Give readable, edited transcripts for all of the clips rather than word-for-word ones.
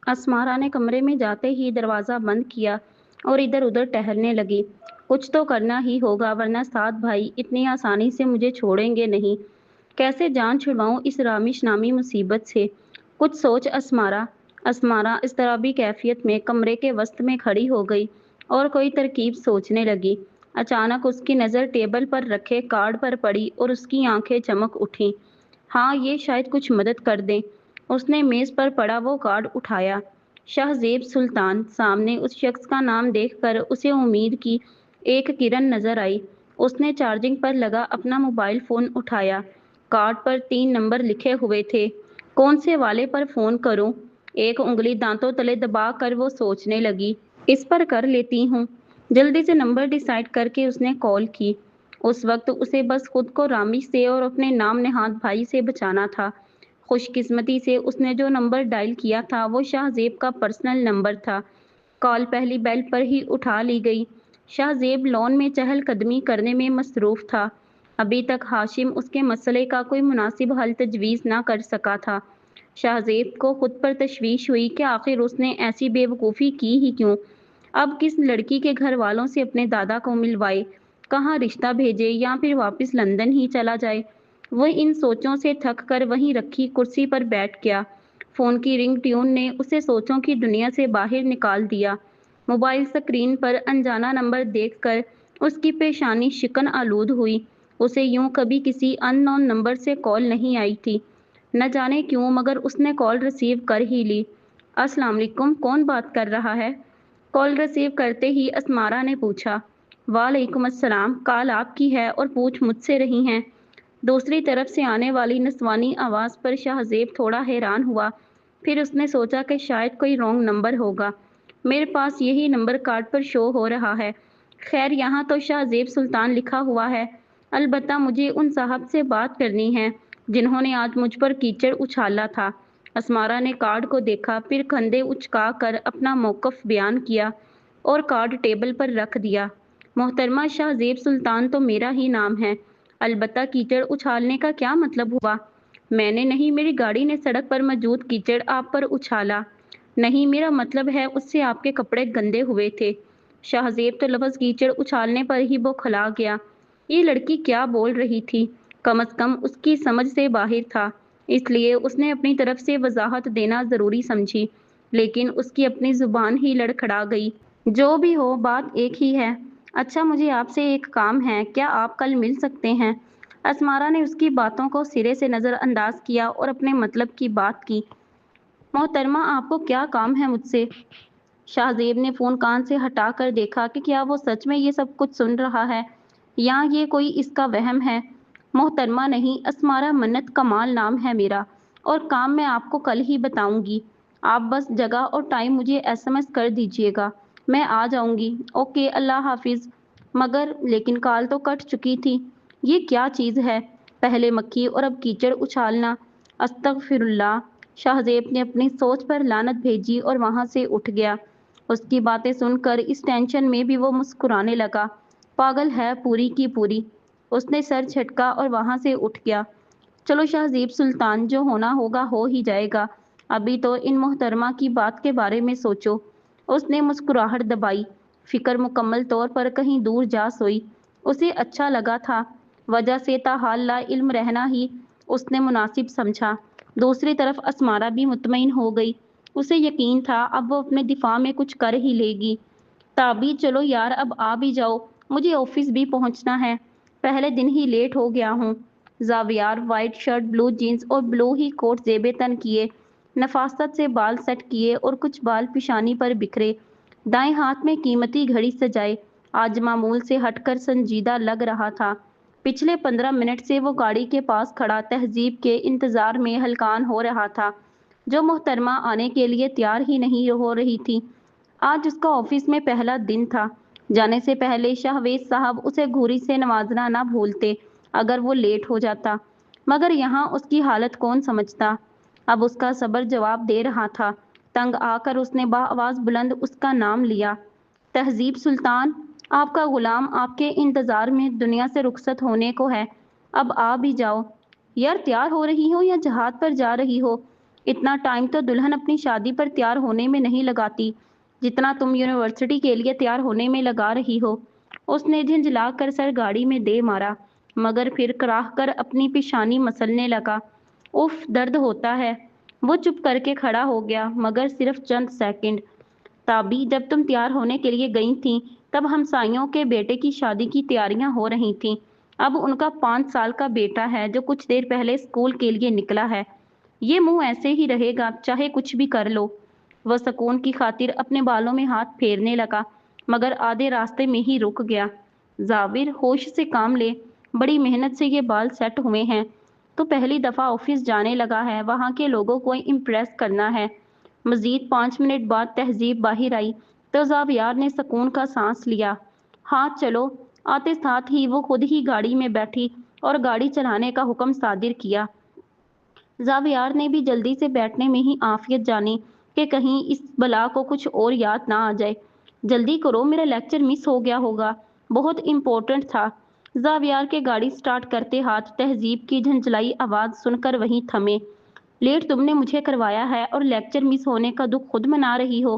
Asmara ने कमरे में जाते ही दरवाज़ा बंद किया और इधर उधर टहलने लगी। कुछ तो करना ही होगा वरना सात भाई इतनी आसानी से मुझे छोड़ेंगे नहीं। कैसे जान छुड़वाऊं इस रामिश नामी मुसीबत से, कुछ सोच असमारा। असमारा इस तरह भी कैफियत में कमरे के वस्त में खड़ी हो गई और कोई तरकीब सोचने लगी। अचानक उसकी नज़र टेबल पर रखे कार्ड पर पड़ी और उसकी आंखें चमक उठीं। हाँ, ये शायद कुछ मदद कर दें। उसने मेज़ पर पड़ा वो कार्ड उठाया। शाहज़ेब सुल्तान। सामने उस शख्स का नाम देखकर उसे उम्मीद की एक किरण नज़र आई। उसने चार्जिंग पर लगा अपना मोबाइल फ़ोन उठाया। कार्ड पर 3 नंबर लिखे हुए थे। कौन से वाले पर फ़ोन करूं? एक उंगली दांतों तले दबाकर वो सोचने लगी। इस पर कर लेती हूँ। जल्दी से नंबर डिसाइड करके उसने कॉल की। उस वक्त उसे बस खुद को रामिश से और अपने नाम नेहाद भाई से बचाना था। खुशकिस्मती से उसने जो नंबर डायल किया था वो शाहजेब का पर्सनल नंबर था। कॉल पहली बेल पर ही उठा ली गई। शाहजेब लॉन में चहलकदमी करने में मसरूफ था। अभी तक हाशिम उसके मसले का कोई मुनासिब हल तजवीज़ ना कर सका था। शाहजेब को खुद पर तशवीश हुई कि आखिर उसने ऐसी बेवकूफ़ी की ही क्यों। अब किस लड़की के घर वालों से अपने दादा को मिलवाए, कहाँ रिश्ता भेजे या फिर वापस लंदन ही चला जाए। वह इन सोचों से थक कर वहीं रखी कुर्सी पर बैठ गया। फ़ोन की रिंग ट्यून ने उसे सोचों की दुनिया से बाहर निकाल दिया। मोबाइल स्क्रीन पर अनजाना नंबर देखकर उसकी पेशानी शिकन आलूद हुई। उसे यूं कभी किसी अननोन नंबर से कॉल नहीं आई थी। न जाने क्यों मगर उसने कॉल रिसीव कर ही ली। अस्सलाम वालेकुम, कौन बात कर रहा है? कॉल रिसीव करते ही असमारा ने पूछा। वालेकुम अस्सलाम, कॉल आपकी है और पूछ मुझसे रही हैं। दूसरी तरफ से आने वाली नस्वानी आवाज़ पर शाहजेब थोड़ा हैरान हुआ। फिर उसने सोचा कि शायद कोई रॉन्ग नंबर होगा। मेरे पास यही नंबर कार्ड पर शो हो रहा है। खैर, यहाँ तो शाहजेब सुल्तान लिखा हुआ है। अलबत्ता मुझे उन साहब से बात करनी है जिन्होंने आज मुझ पर कीचड़ उछाला था। असमारा ने कार्ड को देखा, फिर कंधे उचका कर अपना मौक़िफ़ बयान किया और कार्ड टेबल पर रख दिया। मोहतरमा, शाहजेब सुल्तान तो मेरा ही नाम है। अलबत्ता कीचड़ उछालने का क्या मतलब हुआ? मैंने नहीं, मेरी गाड़ी ने सड़क पर मौजूद कीचड़ आप पर उछाला। नहीं, मेरा मतलब है उससे आपके कपड़े गंदे हुए थे। शाहजेब तो लफ्ज़ कीचड़ उछालने पर ही बौखला गया। ये लड़की क्या बोल रही थी? कम अज़ कम उसकी समझ से बाहर था। इसलिए उसने अपनी तरफ से वजाहत देना ज़रूरी समझी, लेकिन उसकी अपनी ज़ुबान ही लड़खड़ा गई। जो भी हो, बात एक ही है। अच्छा, मुझे आपसे एक काम है, क्या आप कल मिल सकते हैं? असमारा ने उसकी बातों को सिरे से नज़रअंदाज किया और अपने मतलब की बात की। मोहतरमा, आपको क्या काम है मुझसे? शाहजेब ने फ़ोन कान से हटाकर देखा कि क्या वो सच में ये सब कुछ सुन रहा है या ये कोई इसका वहम है। मोहतरमा नहीं, असमारा मन्नत कमाल नाम है मेरा, और काम मैं आपको कल ही बताऊंगी। आप बस जगह और टाइम मुझे एसएमएस कर दीजिएगा, मैं आ जाऊंगी। ओके, अल्लाह हाफिज़। मगर लेकिन कॉल तो कट चुकी थी। ये क्या चीज़ है? पहले मक्खी और अब कीचड़ उछालना। अस्तगफिरुल्लाह। शाहजेब ने अपनी सोच पर लानत भेजी और वहां से उठ गया। उसकी बातें सुनकर इस टेंशन में भी वो मुस्कुराने लगा। पागल है पूरी की पूरी। उसने सर झटका और वहां से उठ गया। चलो शाहजीब सुल्तान, जो होना होगा हो ही जाएगा। अभी तो इन मोहतरमा की बात के बारे में सोचो। उसने मुस्कुराहट दबाई। फिक्र मुकम्मल तौर पर कहीं दूर जा सोई। उसे अच्छा लगा था। वजह से ताहाल ला इल्म रहना ही उसने मुनासिब समझा। दूसरी तरफ असमारा भी मुतमईन हो गई। उसे यकीन था अब वो अपने दिफा में कुछ कर ही लेगी। ताबी, चलो यार, अब आ भी जाओ, मुझे ऑफिस भी पहुंचना है। पहले दिन ही लेट हो गया हूँ। जावियार वाइट शर्ट, ब्लू जीन्स और ब्लू ही कोट जेबे तन किए, नफासत से बाल सेट किए और कुछ बाल पिशानी पर बिखरे, दाएं हाथ में कीमती घड़ी सजाए, आज मामूल से हटकर संजीदा लग रहा था। पिछले 15 मिनट से वो गाड़ी के पास खड़ा तहजीब के इंतजार में हलकान हो रहा था, जो मोहतरमा आने के लिए तैयार ही नहीं हो रही थी। आज उसका ऑफिस में पहला दिन था। जाने से पहले शाहवेज साहब उसे घूरी से नवाजना ना भूलते अगर वो लेट हो जाता, मगर यहाँ उसकी हालत कौन समझता। अब उसका सब्र जवाब दे रहा था। तंग आकर उसने आवाज़ बुलंद उसका नाम लिया। तहजीब सुल्तान, आपका गुलाम आपके इंतज़ार में दुनिया से रुखसत होने को है। अब आ भी जाओ। यार, तैयार हो रही हो या जहाज पर जा रही हो? اتنا ٹائم تو دلہن اپنی شادی پر تیار ہونے میں نہیں لگاتی جتنا تم یونیورسٹی کے لیے تیار ہونے میں لگا رہی ہو۔ اس نے جھنجھلا کر سر گاڑی میں دے مارا مگر پھر کراہ کر اپنی پیشانی مسلنے لگا۔ اف درد ہوتا ہے۔ وہ چپ کر کے کھڑا ہو گیا مگر صرف چند سیکنڈ۔ تابی جب تم تیار ہونے کے لیے گئی تھی تب ہمسائیوں کے بیٹے کی شادی کی تیاریاں ہو رہی تھیں۔ اب ان کا 5 سال کا بیٹا ہے جو کچھ دیر پہلے اسکول کے لیے نکلا ہے۔ یہ منہ ایسے ہی رہے گا چاہے کچھ بھی کر لو۔ وہ سکون کی خاطر اپنے بالوں میں ہاتھ پھیرنے لگا مگر آدھے راستے میں ہی رک گیا۔ زاویر ہوش سے کام لے، بڑی محنت سے یہ بال سیٹ ہوئے ہیں۔ تو پہلی دفعہ آفس جانے لگا ہے، وہاں کے لوگوں کو امپریس کرنا ہے۔ مزید 5 منٹ بعد تہذیب باہر آئی تو زاویار نے سکون کا سانس لیا۔ ہاں چلو۔ آتے ساتھ ہی وہ خود ہی گاڑی میں بیٹھی اور گاڑی چلانے کا حکم صادر کیا۔ زاویار نے بھی جلدی سے بیٹھنے میں ہی عافیت جانی کہ کہیں اس بلا کو کچھ اور یاد نہ آ جائے۔ جلدی کرو، میرا لیکچر مس ہو گیا ہوگا، بہت امپورٹنٹ تھا۔ زاویار کے گاڑی سٹارٹ کرتے ہاتھ تہذیب کی جھنجھلائی آواز سن کر وہیں تھمے۔ لیٹ تم نے مجھے کروایا ہے اور لیکچر مس ہونے کا دکھ خود منا رہی ہو۔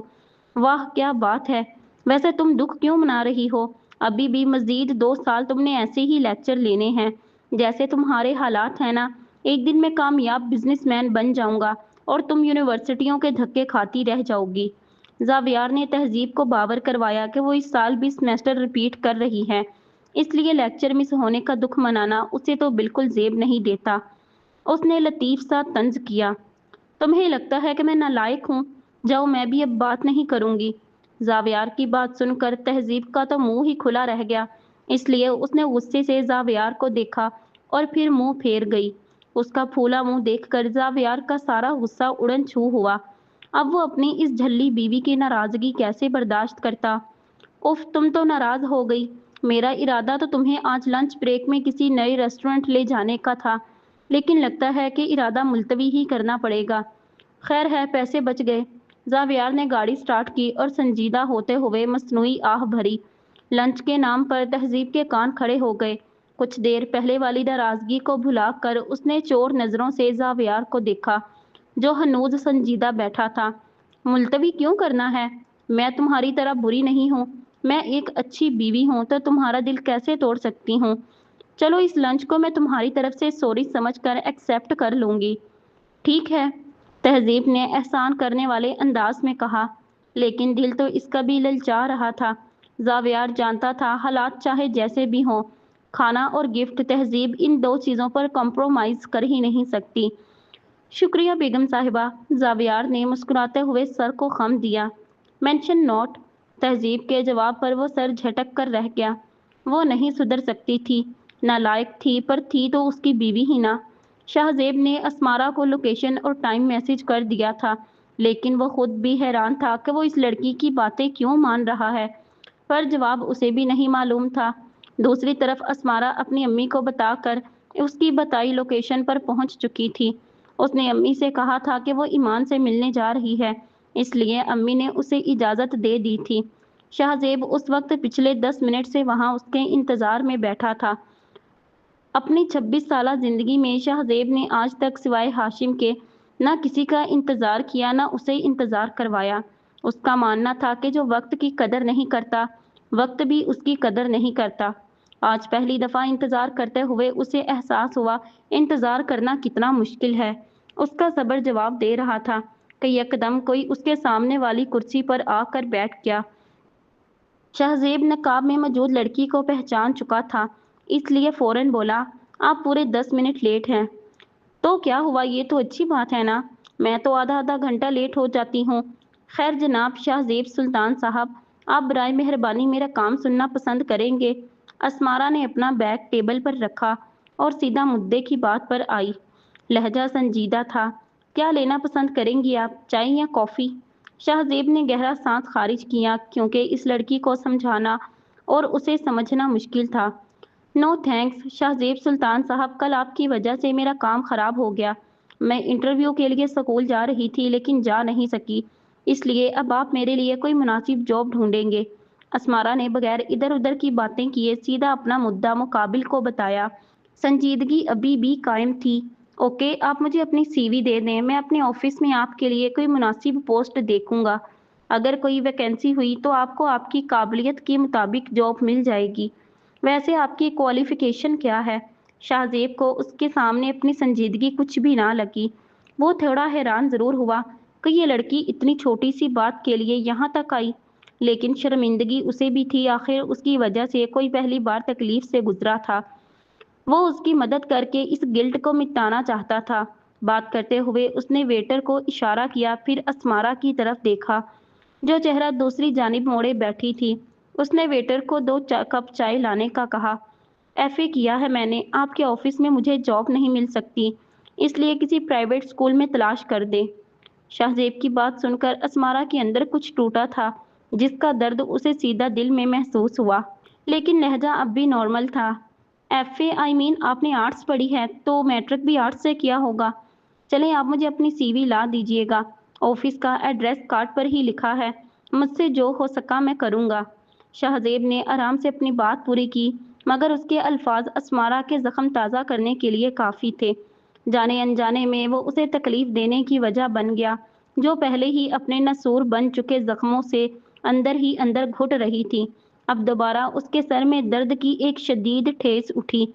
واہ کیا بات ہے۔ ویسے تم دکھ کیوں منا رہی ہو؟ ابھی بھی مزید 2 سال تم نے ایسے ہی لیکچر لینے ہیں۔ جیسے تمہارے حالات ہیں نا، ایک دن میں کامیاب بزنس مین بن جاؤں گا اور تم یونیورسٹیوں کے دھکے کھاتی رہ جاؤ گی۔ زاویار نے تہذیب کو باور کروایا کہ وہ اس سال بھی سیمسٹر ریپیٹ کر رہی ہے، اس لیے لیکچر مس ہونے کا دکھ منانا اسے تو بالکل زیب نہیں دیتا۔ اس نے لطیف سا طنز کیا۔ تمہیں لگتا ہے کہ میں نالائق ہوں؟ جاؤ، میں بھی اب بات نہیں کروں گی۔ زاویار کی بات سن کر تہذیب کا تو منہ ہی کھلا رہ گیا، اس لیے اس نے غصے سے زاویار کو دیکھا اور پھر منہ پھیر گئی۔ اس کا پھولا منہ دیکھ کر زاویار کا سارا غصہ اڑن چھو ہوا۔ اب وہ اپنی اس جھلی بیوی کی ناراضگی کیسے برداشت کرتا؟ اف تم تو ناراض ہو گئی۔ میرا ارادہ تو تمہیں آج لنچ بریک میں کسی نئے ریسٹورنٹ لے جانے کا تھا، لیکن لگتا ہے کہ ارادہ ملتوی ہی کرنا پڑے گا۔ خیر ہے، پیسے بچ گئے۔ زاویار نے گاڑی سٹارٹ کی اور سنجیدہ ہوتے ہوئے مصنوعی آہ بھری۔ لنچ کے نام پر تہذیب کے کان کھڑے ہو گئے۔ کچھ دیر پہلے والی ناراضگی کو بھلا کر اس نے چور نظروں سے زاویار کو دیکھا جو ہنوز سنجیدہ بیٹھا تھا۔ ملتوی کیوں کرنا ہے؟ میں تمہاری طرح بری نہیں ہوں، میں ایک اچھی بیوی ہوں تو تمہارا دل کیسے توڑ سکتی ہوں؟ چلو اس لنچ کو میں تمہاری طرف سے سوری سمجھ کر ایکسیپٹ کر لوں گی۔ ٹھیک ہے، تہذیب نے احسان کرنے والے انداز میں کہا، لیکن دل تو اس کا بھی للچا رہا تھا۔ زاویار جانتا تھا حالات چاہے جیسے بھی ہوں، کھانا اور گفٹ تہذیب ان 2 چیزوں پر کمپرومائز کر ہی نہیں سکتی۔ شکریہ بیگم صاحبہ، زاویار نے مسکراتے ہوئے سر کو خم دیا۔ مینشن نوٹ۔ تہذیب کے جواب پر وہ سر جھٹک کر رہ گیا۔ وہ نہیں سدھر سکتی تھی، نالائق تھی پر تھی تو اس کی بیوی ہی نا۔ شاہزیب نے اسمارا کو لوکیشن اور ٹائم میسج کر دیا تھا، لیکن وہ خود بھی حیران تھا کہ وہ اس لڑکی کی باتیں کیوں مان رہا ہے، پر جواب اسے بھی نہیں معلوم تھا۔ دوسری طرف اسمارا اپنی امی کو بتا کر اس کی بتائی لوکیشن پر پہنچ چکی تھی۔ اس نے امی سے کہا تھا کہ وہ ایمان سے ملنے جا رہی ہے، اس لیے امی نے اسے اجازت دے دی تھی۔ شاہزیب اس وقت پچھلے 10 منٹ سے وہاں اس کے انتظار میں بیٹھا تھا۔ اپنی 26 سالہ زندگی میں شاہزیب نے آج تک سوائے ہاشم کے نہ کسی کا انتظار کیا نہ اسے انتظار کروایا۔ اس کا ماننا تھا کہ جو وقت کی قدر نہیں کرتا، وقت بھی اس کی قدر نہیں کرتا۔ آج پہلی دفعہ انتظار کرتے ہوئے اسے احساس ہوا انتظار کرنا کتنا مشکل ہے۔ اس کا صبر جواب دے رہا تھا کہ یکدم کوئی اس کے سامنے والی کرسی پر آ کر بیٹھ گیا۔ شاہزیب نقاب میں موجود لڑکی کو پہچان چکا تھا، اس لیے فوراً بولا، آپ پورے 10 منٹ لیٹ ہیں۔ تو کیا ہوا، یہ تو اچھی بات ہے نا، میں تو آدھا گھنٹہ لیٹ ہو جاتی ہوں۔ خیر جناب شاہزیب سلطان صاحب، آپ برائے مہربانی میرا کام سننا پسند کریں گے؟ اسمارا نے اپنا بیگ ٹیبل پر رکھا اور سیدھا مدعے کی بات پر آئی۔ لہجہ سنجیدہ تھا۔ کیا لینا پسند کریں گی آپ، چائے یا کافی؟ شاہزیب نے گہرا سانس خارج کیا کیونکہ اس لڑکی کو سمجھانا اور اسے سمجھنا مشکل تھا۔ نو تھینکس شاہزیب سلطان صاحب، کل آپ کی وجہ سے میرا کام خراب ہو گیا۔ میں انٹرویو کے لیے سکول جا رہی تھی لیکن جا نہیں سکی، اس لیے اب آپ میرے لیے کوئی مناسب جاب ڈھونڈیں گے۔ اسمارا نے بغیر ادھر ادھر کی باتیں کیے سیدھا اپنا مدعا مقابل کو بتایا۔ سنجیدگی ابھی بھی قائم تھی۔ ओके, आप मुझे अपनी सीवी दे दें, मैं अपने ऑफिस में आपके लिए कोई मुनासिब पोस्ट देखूंगा। अगर कोई वैकेंसी हुई तो आपको आपकी काबिलियत के मुताबिक जॉब मिल जाएगी। वैसे आपकी क्वालिफिकेशन क्या है? शाहजेब को उसके सामने अपनी संजीदगी कुछ भी ना लगी। वो थोड़ा हैरान जरूर हुआ कि ये लड़की इतनी छोटी सी बात के लिए यहाँ तक आई, लेकिन शर्मिंदगी उसे भी थी, आखिर उसकी वजह से कोई पहली बार तकलीफ से गुजरा था। वो उसकी मदद करके इस गिल्ट को मिटाना चाहता था। बात करते हुए उसने वेटर को इशारा किया, फिर अस्मारा की तरफ देखा, जो चेहरा दूसरी जानिब मोड़े बैठी थी। उसने वेटर को कप चाय लाने का कहा। एफए किया है मैंने, आपके ऑफिस में मुझे जॉब नहीं मिल सकती, इसलिए किसी प्राइवेट स्कूल में तलाश कर दे। शाहजेब की बात सुनकर अस्मारा के अंदर कुछ टूटा था, जिसका दर्द उसे सीधा दिल में महसूस हुआ। लेकिन लहजा अब भी नॉर्मल था। एफए आई मीन आपने आर्ट्स पढ़ी है तो मैट्रिक भी आर्ट्स से किया होगा। चलें, आप मुझे अपनी सीवी ला दीजिएगा। ऑफिस का एड्रेस कार्ड पर ही लिखा है। मुझसे जो हो सका मैं करूँगा। शाहजेब ने आराम से अपनी बात पूरी की, मगर उसके अल्फाज अस्मारा के जख्म ताज़ा करने के लिए काफ़ी थे। जाने अनजाने में वो उसे तकलीफ देने की वजह बन गया, जो पहले ही अपने नसूर बन चुके जख्मों से अंदर ही अंदर घुट रही थी। अब दोबारा उसके सर में दर्द की एक शदीद ठेस उठी।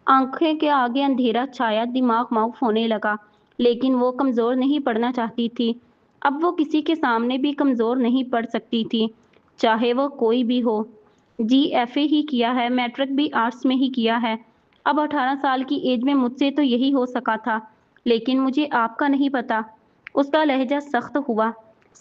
आंखें के आगे अंधेरा छाया, दिमाग माउफ होने लगा। लेकिन वो कमज़ोर नहीं पड़ना चाहती थी। अब वो किसी के सामने भी कमज़ोर नहीं पड़ सकती थी, चाहे वो कोई भी हो। जी, एफए ही किया है, मैट्रिक भी आर्ट्स में ही किया है। अब 18 साल की एज में मुझसे तो यही हो सका था, लेकिन मुझे आपका नहीं पता। उसका लहजा सख्त हुआ।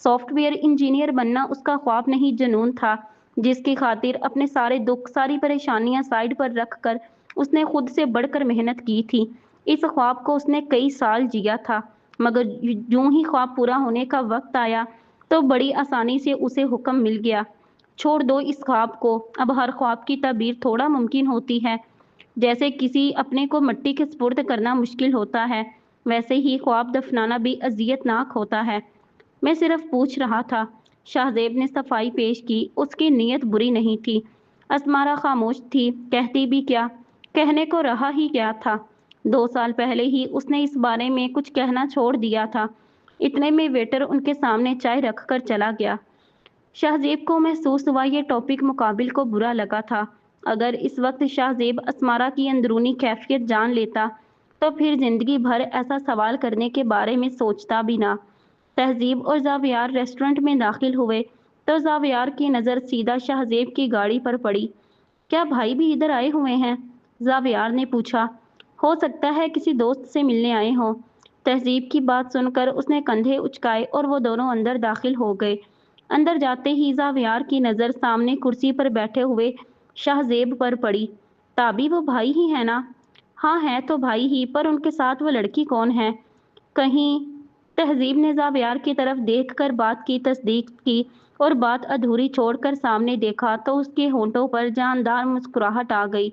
सॉफ्टवेयर इंजीनियर बनना उसका ख्वाब नहीं, जुनून था, जिसकी खातिर अपने सारे दुख, सारी परेशानियां साइड पर रख कर उसने खुद से बढ़कर मेहनत की थी। इस ख्वाब को उसने कई साल जिया था, मगर यूं ही ख्वाब पूरा होने का वक्त आया तो बड़ी आसानी से उसे हुक्म मिल गया, छोड़ दो इस ख्वाब को। अब हर ख्वाब की ताबीर थोड़ा मुमकिन होती है। जैसे किसी अपने को मिट्टी के सुपुर्द करना मुश्किल होता है, वैसे ही ख्वाब दफनाना भी अजियतनाक होता है। मैं सिर्फ पूछ रहा था। शाहजेब ने सफाई पेश की, उसकी नीयत बुरी नहीं थी। अस्मारा खामोश थी, कहती भी क्या, कहने को रहा ही क्या था। 2 साल पहले ही उसने इस बारे में कुछ कहना छोड़ दिया था। इतने में वेटर उनके सामने चाय रख कर चला गया। शाहजेब को महसूस हुआ ये टॉपिक मुकाबिल को बुरा लगा था। अगर इस वक्त शाहजेब अस्मारा की अंदरूनी कैफियत जान लेता तो फिर जिंदगी भर ऐसा सवाल करने के बारे में सोचता भी ना। तहजीब और जावियार रेस्टोरेंट में दाखिल हुए तो जावियार की नज़र सीधा शाहजेब की गाड़ी पर पड़ी। क्या भाई भी इधर आए हुए हैं? जावियार ने पूछा। हो सकता है किसी दोस्त से मिलने आए हों। तहजीब की बात सुनकर उसने कंधे उचकाए और वो दोनों अंदर दाखिल हो गए। अंदर जाते ही जावियार की नज़र सामने कुर्सी पर बैठे हुए शाहजेब पर पड़ी। ताबी वो भाई ही है ना? हाँ है तो भाई ही, पर उनके साथ वो लड़की कौन है? कहीं। तहजीब ने जावियार की तरफ देखकर बात की तस्दीक की और बात अधूरी छोड़कर सामने देखा तो उसके होंठों पर जानदार मुस्कुराहट आ गई।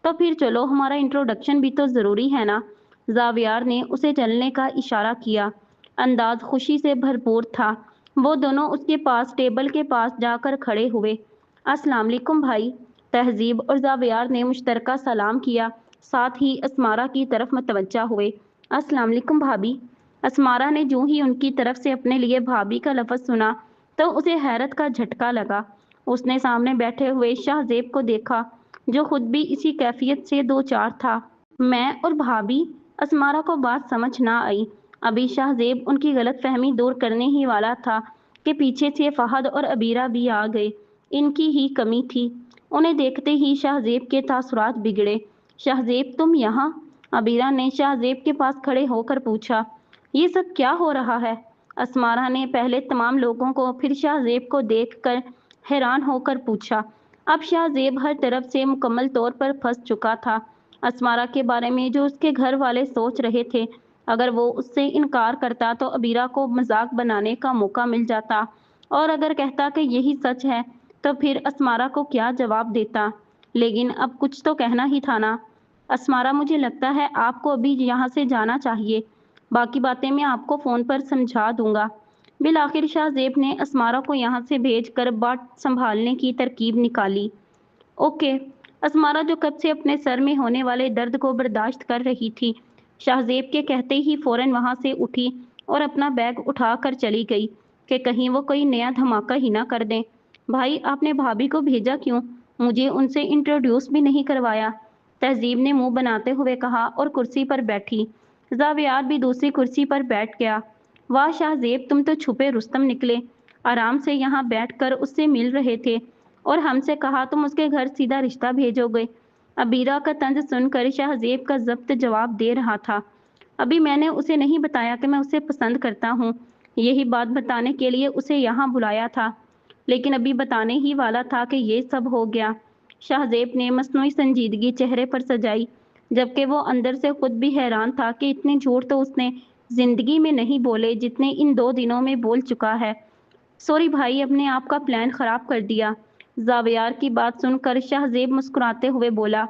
तो फिर चलो, हमारा इंट्रोडक्शन भी तो ज़रूरी है ना। जावियार ने उसे चलने का इशारा किया। अंदाज खुशी से भरपूर था। वो दोनों उसके पास टेबल के पास जाकर खड़े हुए। अस्सलाम वालेकुम भाई। तहजीब और जावियार ने मुश्तरका सलाम किया, साथ ही अस्मारा की तरफ मुतवज्जा हुए। अस्सलाम वालेकुम भाभी। अस्मारा ने जूं ही उनकी तरफ से अपने लिए भाभी का लफ्ज़ सुना तो उसे हैरत का झटका लगा। उसने सामने बैठे हुए शाहजेब को देखा, जो खुद भी इसी कैफियत से दो चार था। मैं और भाभी? अस्मारा को बात समझ ना आई। अभी शाहजेब उनकी गलतफहमी दूर करने ही वाला था कि पीछे से फहद और अबीरा भी आ गए। इनकी ही कमी थी। उन्हें देखते ही शाहजेब के तासुरात बिगड़े। शाहजेब, तुम यहाँ? अबीरा ने शाहजेब के पास खड़े होकर पूछा। ये सब क्या हो रहा है? अस्मारा ने पहले तमाम लोगों को, फिर शाहजेब को देखकर हैरान होकर पूछा। अब शाहजेब हर तरफ से मुकम्मल तौर पर फंस चुका था। अस्मारा के बारे में जो उसके घर वाले सोच रहे थे, अगर वो उससे इनकार करता तो अबीरा को मजाक बनाने का मौका मिल जाता, और अगर कहता कि यही सच है तो फिर अस्मारा को क्या जवाब देता। लेकिन अब कुछ तो कहना ही था ना। अस्मारा, मुझे लगता है आपको अभी यहाँ से जाना चाहिए। बाकी बातें मैं आपको फ़ोन पर समझा दूंगा। बिल आखिर शाहजेब ने अस्मारा को यहाँ से भेजकर बात संभालने की तरकीब निकाली। ओके। अस्मारा, जो कब से अपने सर में होने वाले दर्द को बर्दाश्त कर रही थी, शाहजेब के कहते ही फौरन वहां से उठी और अपना बैग उठा कर चली गई कि कहीं वो कोई नया धमाका ही ना कर दें। भाई आपने भाभी को भेजा क्यों? मुझे उनसे इंट्रोड्यूस भी नहीं करवाया। तहजीब ने मुंह बनाते हुए कहा और कुर्सी पर बैठी। जावियार भी दूसरी कुर्सी पर बैठ गया। वाह शाहजेब, तुम तो छुपे रुस्तम निकले। आराम से यहाँ बैठकर उससे मिल रहे थे और हमसे कहा तुम उसके घर सीधा रिश्ता भेजोगे। अबीरा का तंज सुनकर शाहजेब का जब्त जवाब दे रहा था। अभी मैंने उसे नहीं बताया कि मैं उसे पसंद करता हूँ। यही बात बताने के लिए उसे यहाँ बुलाया था, लेकिन अभी बताने ही वाला था कि ये सब हो गया। शाहजेब ने मसनूई संजीदगी चेहरे पर सजाई, जबकि वो अंदर से खुद भी हैरान था कि इतने झूठ तो उसने जिंदगी में नहीं बोले जितने इन 2 दिनों में बोल चुका है। सॉरी भाई, अपने आप का प्लान खराब कर दिया। जावियार की बात सुनकर शाहजेब मुस्कुराते हुए बोला,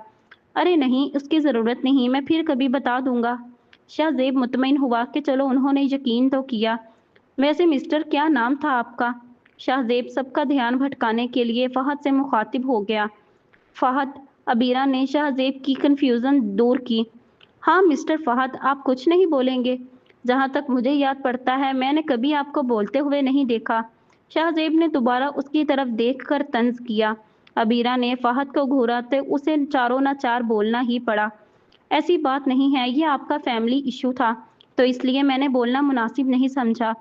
अरे नहीं, उसकी ज़रूरत नहीं, मैं फिर कभी बता दूंगा। शाहजेब मुतमईन हुआ कि चलो उन्होंने यकीन तो किया। वैसे मिस्टर, क्या नाम था आपका? शाहजेब सबका ध्यान भटकाने के लिए फहद से मुखातिब हो गया। फहद। अबीरा ने शाहजेब की कन्फ्यूज़न दूर की। हाँ मिस्टर फहद, आप कुछ नहीं बोलेंगे? जहाँ तक मुझे याद पड़ता है मैंने कभी आपको बोलते हुए नहीं देखा। शाहजेब ने दोबारा उसकी तरफ देखकर तंज किया। अबीरा ने फहद को घूराते उसे चारों ना चार बोलना ही पड़ा। ऐसी बात नहीं है, ये आपका फैमिली इशू था, तो इसलिए मैंने बोलना मुनासिब नहीं समझा।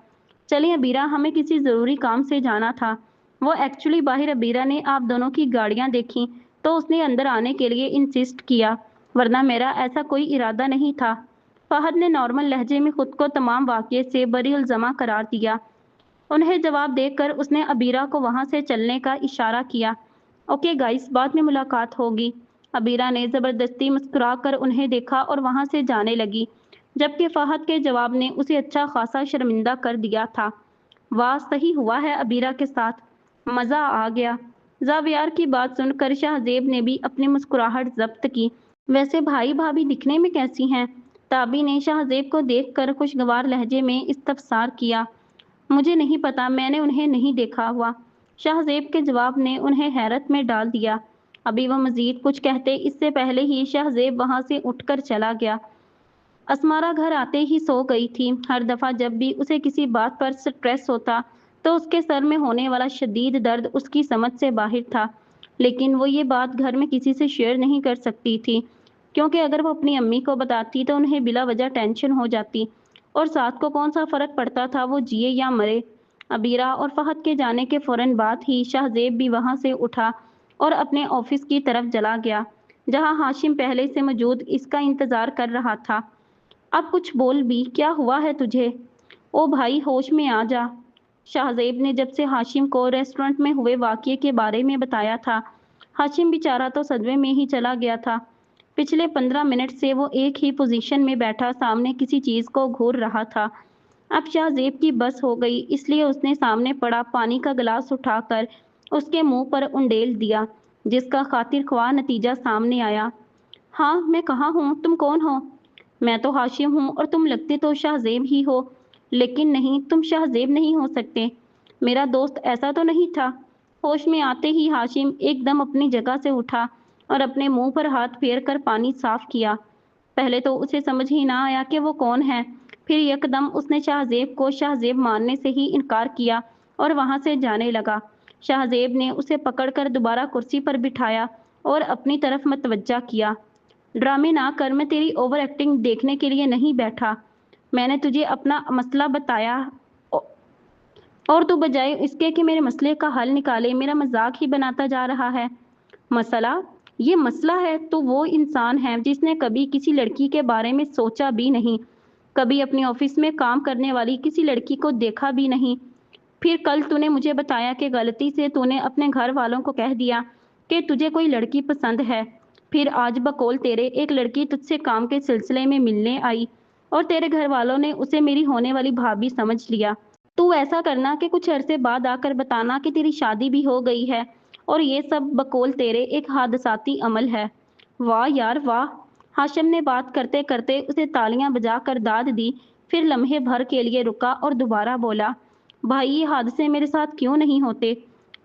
चलिए अबीरा, हमें किसी ज़रूरी काम से जाना था। वो एक्चुअली बाहर अबीरा ने आप दोनों की गाड़ियाँ देखी तो उसने अंदर आने के लिए इंसिस्ट किया, वरना मेरा ऐसा कोई इरादा नहीं था। फहद ने नॉर्मल लहजे में खुद को तमाम वाक़ये से बरीउल ज़मा करार दिया। उन्हें जवाब देकर उसने अबीरा को वहां से चलने का इशारा किया। ओके गाइस, बाद में मुलाकात होगी। अबीरा ने ज़बरदस्ती मुस्कुराकर उन्हें देखा और वहां से जाने लगी, जबकि फहद के जवाब ने उसे अच्छा खासा शर्मिंदा कर दिया था। वाह, सही हुआ है अबीरा के साथ, मज़ा आ गया। जावियार की बात सुनकर शाहजेब ने भी अपनी मुस्कुराहट जब्त की। वैसे भाई भाभी दिखने में कैसी हैं? ताबी ने शाहजेब को देखकर खुशगवार लहजे में इस्तफसार किया। मुझे नहीं पता, मैंने उन्हें नहीं देखा हुआ। शाहजेब के जवाब ने उन्हें हैरत में डाल दिया। अभी वह मजीद कुछ कहते इससे पहले ही शाहजेब वहां से उठकर चला गया। असमारा घर आते ही सो गई थी। हर दफ़ा जब भी उसे किसी बात पर स्ट्रेस होता तो उसके सर में होने वाला शदीद दर्द उसकी समझ से बाहर था, लेकिन वो ये बात घर में किसी से शेयर नहीं कर सकती थी, क्योंकि अगर वो अपनी अम्मी को बताती तो उन्हें बिला वजह टेंशन हो जाती, और साथ को कौन सा फ़र्क पड़ता था वो जिए या मरे। अबीरा और फहद के जाने के फ़ौरन बाद ही शाहजेब भी वहाँ से उठा और अपने ऑफिस की तरफ चला गया, जहाँ हाशिम पहले से मौजूद इसका इंतज़ार कर रहा था। अब कुछ बोल भी, क्या हुआ है तुझे? ओ भाई, होश में आ जा। शाहजेब ने जब से हाशिम को रेस्टोरेंट में हुए वाक़ये के बारे में बताया था, हाशिम बेचारा तो सदमे में ही चला गया था। पिछले 15 मिनट से वो एक ही पोजीशन में बैठा सामने किसी चीज़ को घूर रहा था। अब शाहजेब की बस हो गई, इसलिए उसने सामने पड़ा पानी का गिलास उठाकर उसके मुंह पर उंडेल दिया, जिसका खातिर ख्वाह नतीजा सामने आया। हाँ, मैं कहाँ हूँ? तुम कौन हो? मैं तो हाशिम हूँ और तुम लगते तो शाहजेब ही हो, लेकिन नहीं, तुम शाहजेब नहीं हो सकते। मेरा दोस्त ऐसा तो नहीं था। होश में आते ही हाशिम एकदम अपनी जगह से उठा और अपने मुंह पर हाथ फेर कर पानी साफ किया। पहले तो उसे समझ ही ना आया कि वो कौन है। फिर यकदम उसने शाहजेब को शाहजेब मानने से ही इनकार किया और वहां से जाने लगा। शाहजेब ने उसे पकड़कर दोबारा कुर्सी पर बिठाया और अपनी तरफ मतवज्जा किया। ड्रामे ना कर, मैं तेरी ओवर एक्टिंग देखने के लिए नहीं बैठा। मैंने तुझे अपना मसला बताया और तू बजाय इसके कि मेरे मसले का हल निकाले मेरा मजाक ही बनाता जा रहा है। मसला? ये मसला है तो वो इंसान है जिसने कभी किसी लड़की के बारे में सोचा भी नहीं, कभी अपने ऑफिस में काम करने वाली किसी लड़की को देखा भी नहीं। फिर कल तूने मुझे बताया कि गलती से तूने अपने घर वालों को कह दिया कि तुझे कोई लड़की पसंद है। फिर आज बकौल तेरे एक लड़की तुझसे काम के सिलसिले में मिलने आई और तेरे घर वालों ने उसे मेरी होने वाली भाभी समझ लिया। तू ऐसा करना कि कुछ अरसे बाद आकर बताना कि तेरी शादी भी हो गई है, और ये सब बकौल तेरे एक हादसाती अमल है। वाह यार वाह! हाशिम ने बात करते करते उसे तालियां बजाकर दाद दी, फिर लम्हे भर के लिए रुका और दोबारा बोला, भाई ये हादसे मेरे साथ क्यों नहीं होते?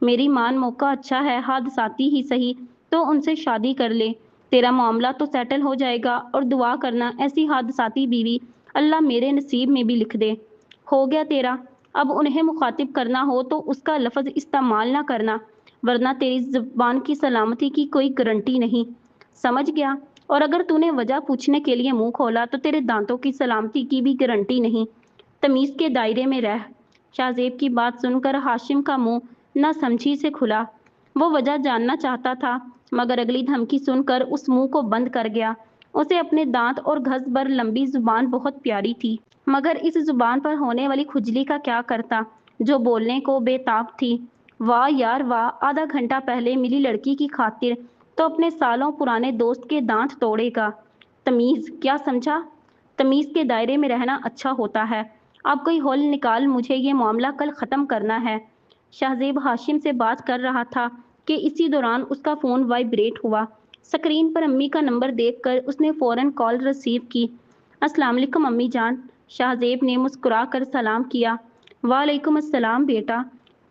मेरी मान मौका अच्छा है, हादसाती ही सही, तो उनसे शादी कर ले। तेरा मामला तो सेटल हो जाएगा और दुआ करना ऐसी हादसाती बीवी अल्लाह मेरे नसीब में भी लिख दे। हो गया तेरा। अब उन्हें मुखातिब करना हो तो उसका लफ्ज़ इस्तेमाल ना करना, वरना तेरी ज़ुबान की सलामती की कोई गारंटी नहीं। समझ गया? और अगर तूने वजह पूछने के लिए मुंह खोला तो तेरे दांतों की सलामती की भी गारंटी नहीं। तमीज़ के दायरे में रह। शाहजेब की बात सुनकर हाशिम का मुंह नासमझी से खुला। वो वजह जानना चाहता था, मगर अगली धमकी सुनकर उस मुंह को बंद कर गया। उसे अपने दांत और घस भर लंबी जुबान बहुत प्यारी थी, मगर इस जुबान पर होने वाली खुजली का क्या करता, जो बोलने को बेताब थी। वाह यार वाह, आधा घंटा पहले मिली लड़की की खातिर तो अपने सालों पुराने दोस्त के दांत तोड़ेगा। तमीज़, क्या समझा? तमीज़ के दायरे में रहना अच्छा होता है। अब कोई हल निकाल, मुझे ये मामला कल ख़त्म करना है। शाहजेब हाशिम से बात कर रहा था कि इसी दौरान उसका फ़ोन वाइब्रेट हुआ। स्क्रीन पर अम्मी का नंबर देखकर उसने फ़ौरन कॉल रिसीव की। अस्सलाम वालेकुम अम्मी जान। शाहजेब ने मुस्कुरा कर सलाम किया। वालेकुम अस्सलाम बेटा।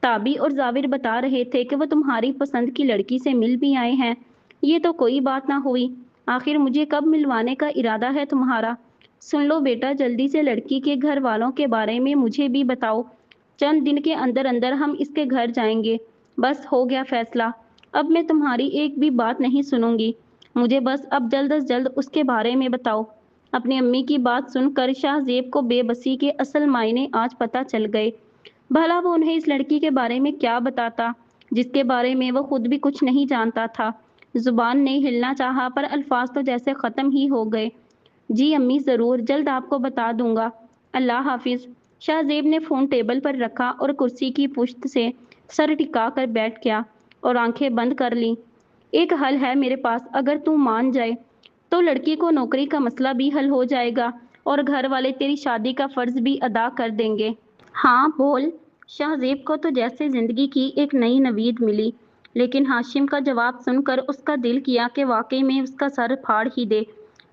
ताबी और जाविर बता रहे थे कि वो तुम्हारी पसंद की लड़की से मिल भी आए हैं। ये तो कोई बात ना हुई। आखिर मुझे कब मिलवाने का इरादा है तुम्हारा? सुन लो बेटा, जल्दी से लड़की के घर वालों के बारे में मुझे भी बताओ। चंद दिन के अंदर अंदर हम इसके घर जाएंगे। बस हो गया फैसला। अब मैं तुम्हारी एक भी बात नहीं सुनूंगी। मुझे बस अब जल्द अज जल्द उसके बारे में बताओ। अपनी अम्मी की बात सुनकर शाहजेब को बेबसी के असल मायने आज पता चल गए। भला वो उन्हें इस लड़की के बारे में क्या बताता, जिसके बारे में वो खुद भी कुछ नहीं जानता था। जुबान ने हिलना चाहा पर अल्फाज तो जैसे ख़त्म ही हो गए। जी अम्मी, ज़रूर, जल्द आपको बता दूंगा। अल्लाह हाफिज़। शाहजेब ने फ़ोन टेबल पर रखा और कुर्सी की पुश्त से सर टिका कर बैठ गया और आंखें बंद कर लीं। एक हल है मेरे पास, अगर तू मान जाए तो लड़की को नौकरी का मसला भी हल हो जाएगा और घर वाले तेरी शादी का फ़र्ज़ भी अदा कर देंगे। हाँ बोल। शाहजेब को तो जैसे जिंदगी की एक नई नवीद मिली, लेकिन हाशिम का जवाब सुनकर उसका दिल किया कि वाकई में उसका सर फाड़ ही दे।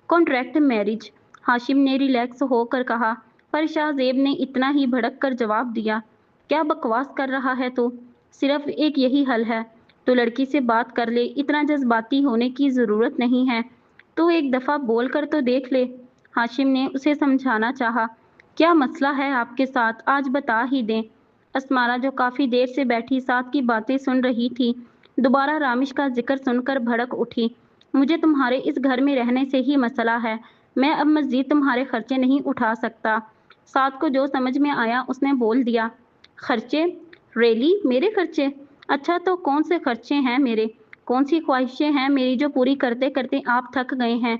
कॉन्ट्रैक्ट मैरिज, हाशिम ने रिलैक्स होकर कहा, पर शाहजेब ने इतना ही भड़क कर जवाब दिया, क्या बकवास कर रहा है तू? सिर्फ एक यही हल है। तो लड़की से बात कर ले, इतना जज्बाती होने की ज़रूरत नहीं है। तू एक दफ़ा बोल कर तो देख ले। हाशिम ने उसे समझाना चाहा। क्या मसला है आपके साथ, आज बता ही दें। अस्मारा, जो काफ़ी देर से बैठी साथ की बातें सुन रही थी, दोबारा रामिश का जिक्र सुनकर भड़क उठी। मुझे तुम्हारे इस घर में रहने से ही मसला है। मैं अब मज़ीद तुम्हारे खर्चे नहीं उठा सकता। साथ को जो समझ में आया उसने बोल दिया। खर्चे? रेली, मेरे खर्चे? अच्छा, तो कौन से खर्चे हैं मेरे? कौन सी ख्वाहिशें हैं मेरी जो पूरी करते करते आप थक गए हैं?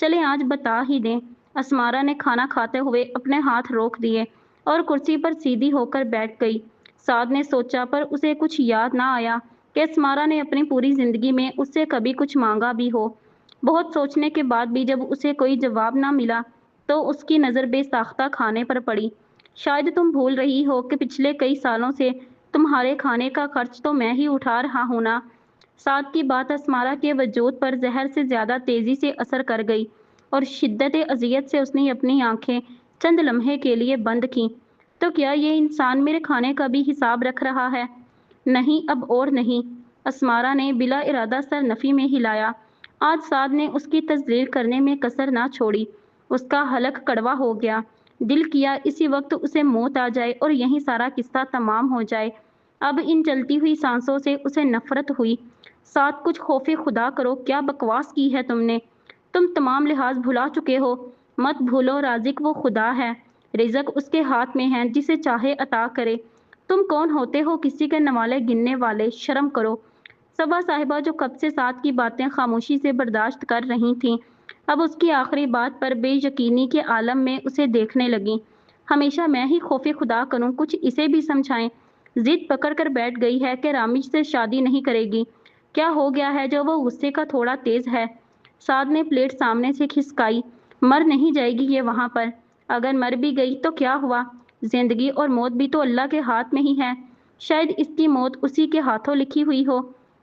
चले आज बता ही दें। अस्मारा ने खाना खाते हुए अपने हाथ रोक दिए और कुर्सी पर सीधी होकर बैठ गई। साद ने सोचा, पर उसे कुछ याद ना आया कि अस्मारा ने अपनी पूरी जिंदगी में उससे कभी कुछ मांगा भी हो। बहुत सोचने के बाद भी जब उसे कोई जवाब ना मिला तो उसकी नज़र बेसाख्ता खाने पर पड़ी। शायद तुम भूल रही हो कि पिछले कई सालों से तुम्हारे खाने का खर्च तो मैं ही उठा रहा हूं ना। साद की बात अस्मारा के वजूद पर जहर से ज्यादा तेजी से असर कर गई और शिद्दत अजियत से उसने अपनी आंखें चंद लम्हे के लिए बंद की। तो क्या ये इंसान मेरे खाने का भी हिसाब रख रहा है? नहीं, अब और नहीं। अस्मारा ने बिला इरादा सर नफ़ी में हिलाया। आज साद ने उसकी तजलील करने में कसर ना छोड़ी। उसका हलक कड़वा हो गया। दिल किया इसी वक्त उसे मौत आ जाए और यहीं सारा किस्सा तमाम हो जाए। अब इन चलती हुई सांसों से उसे नफरत हुई। साथ, कुछ खौफे खुदा करो, क्या बकवास की है तुमने? तुम तमाम लिहाज भुला चुके हो। मत भूलो, राजिक वो खुदा है। रिजक उसके हाथ में है, जिसे चाहे अता करे। तुम कौन होते हो किसी के नवाले गिनने वाले? शर्म करो। सबा साहिबा, जो कब से साथ की बातें खामोशी से बर्दाश्त कर रही थीं, अब उसकी आखिरी बात पर बेयकीनी के आलम में उसे देखने लगी। हमेशा मैं ही खौफे खुदा करूं, कुछ इसे भी समझाएं। जिद पकड़ कर बैठ गई है कि रामिश से शादी नहीं करेगी। क्या हो गया है जो वो गुस्से का थोड़ा तेज है? साद ने प्लेट सामने से खिसकाई। मर नहीं जाएगी ये वहां पर। अगर मर भी गई तो क्या हुआ? जिंदगी और मौत भी तो अल्लाह के हाथ में ही है। शायद इसकी मौत उसी के हाथों लिखी हुई हो।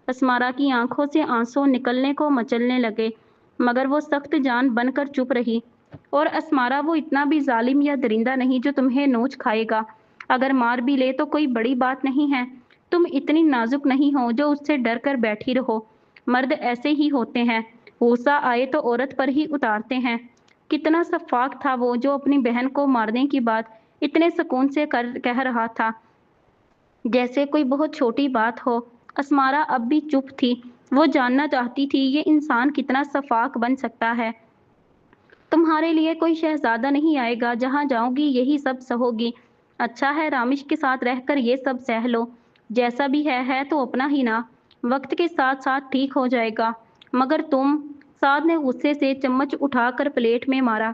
अस्मारा की आंखों से आंसू निकलने को मचलने लगे, मगर वो सख्त जान बनकर चुप रही। और अस्मारा, वो इतना भी जालिम या दरिंदा नहीं जो तुम्हें नोच खाएगा। अगर मार भी ले तो कोई बड़ी बात नहीं है। तुम इतनी नाजुक नहीं हो जो उससे डर कर बैठी रहो। मर्द ऐसे ही होते हैं। غصہ آئے تو عورت پر ہی اتارتے ہیں۔ کتنا شفاق تھا وہ جو اپنی بہن کو مارنے کی بات اتنے سکون سے کہہ رہا تھا جیسے کوئی بہت چھوٹی بات ہو۔ اسمارا اب بھی چپ تھی۔ وہ جاننا چاہتی تھی یہ انسان کتنا شفاق بن سکتا ہے۔ تمہارے لیے کوئی شہزادہ نہیں آئے گا، جہاں جاؤں گی یہی سب سہو گی۔ اچھا ہے رامش کے ساتھ رہ کر یہ سب سہ لو، جیسا بھی ہے تو اپنا ہی نا، وقت کے ساتھ ساتھ ٹھیک ہو جائے گا۔ مگر تم، سعد نے غصے سے چمچ اٹھا کر پلیٹ میں مارا،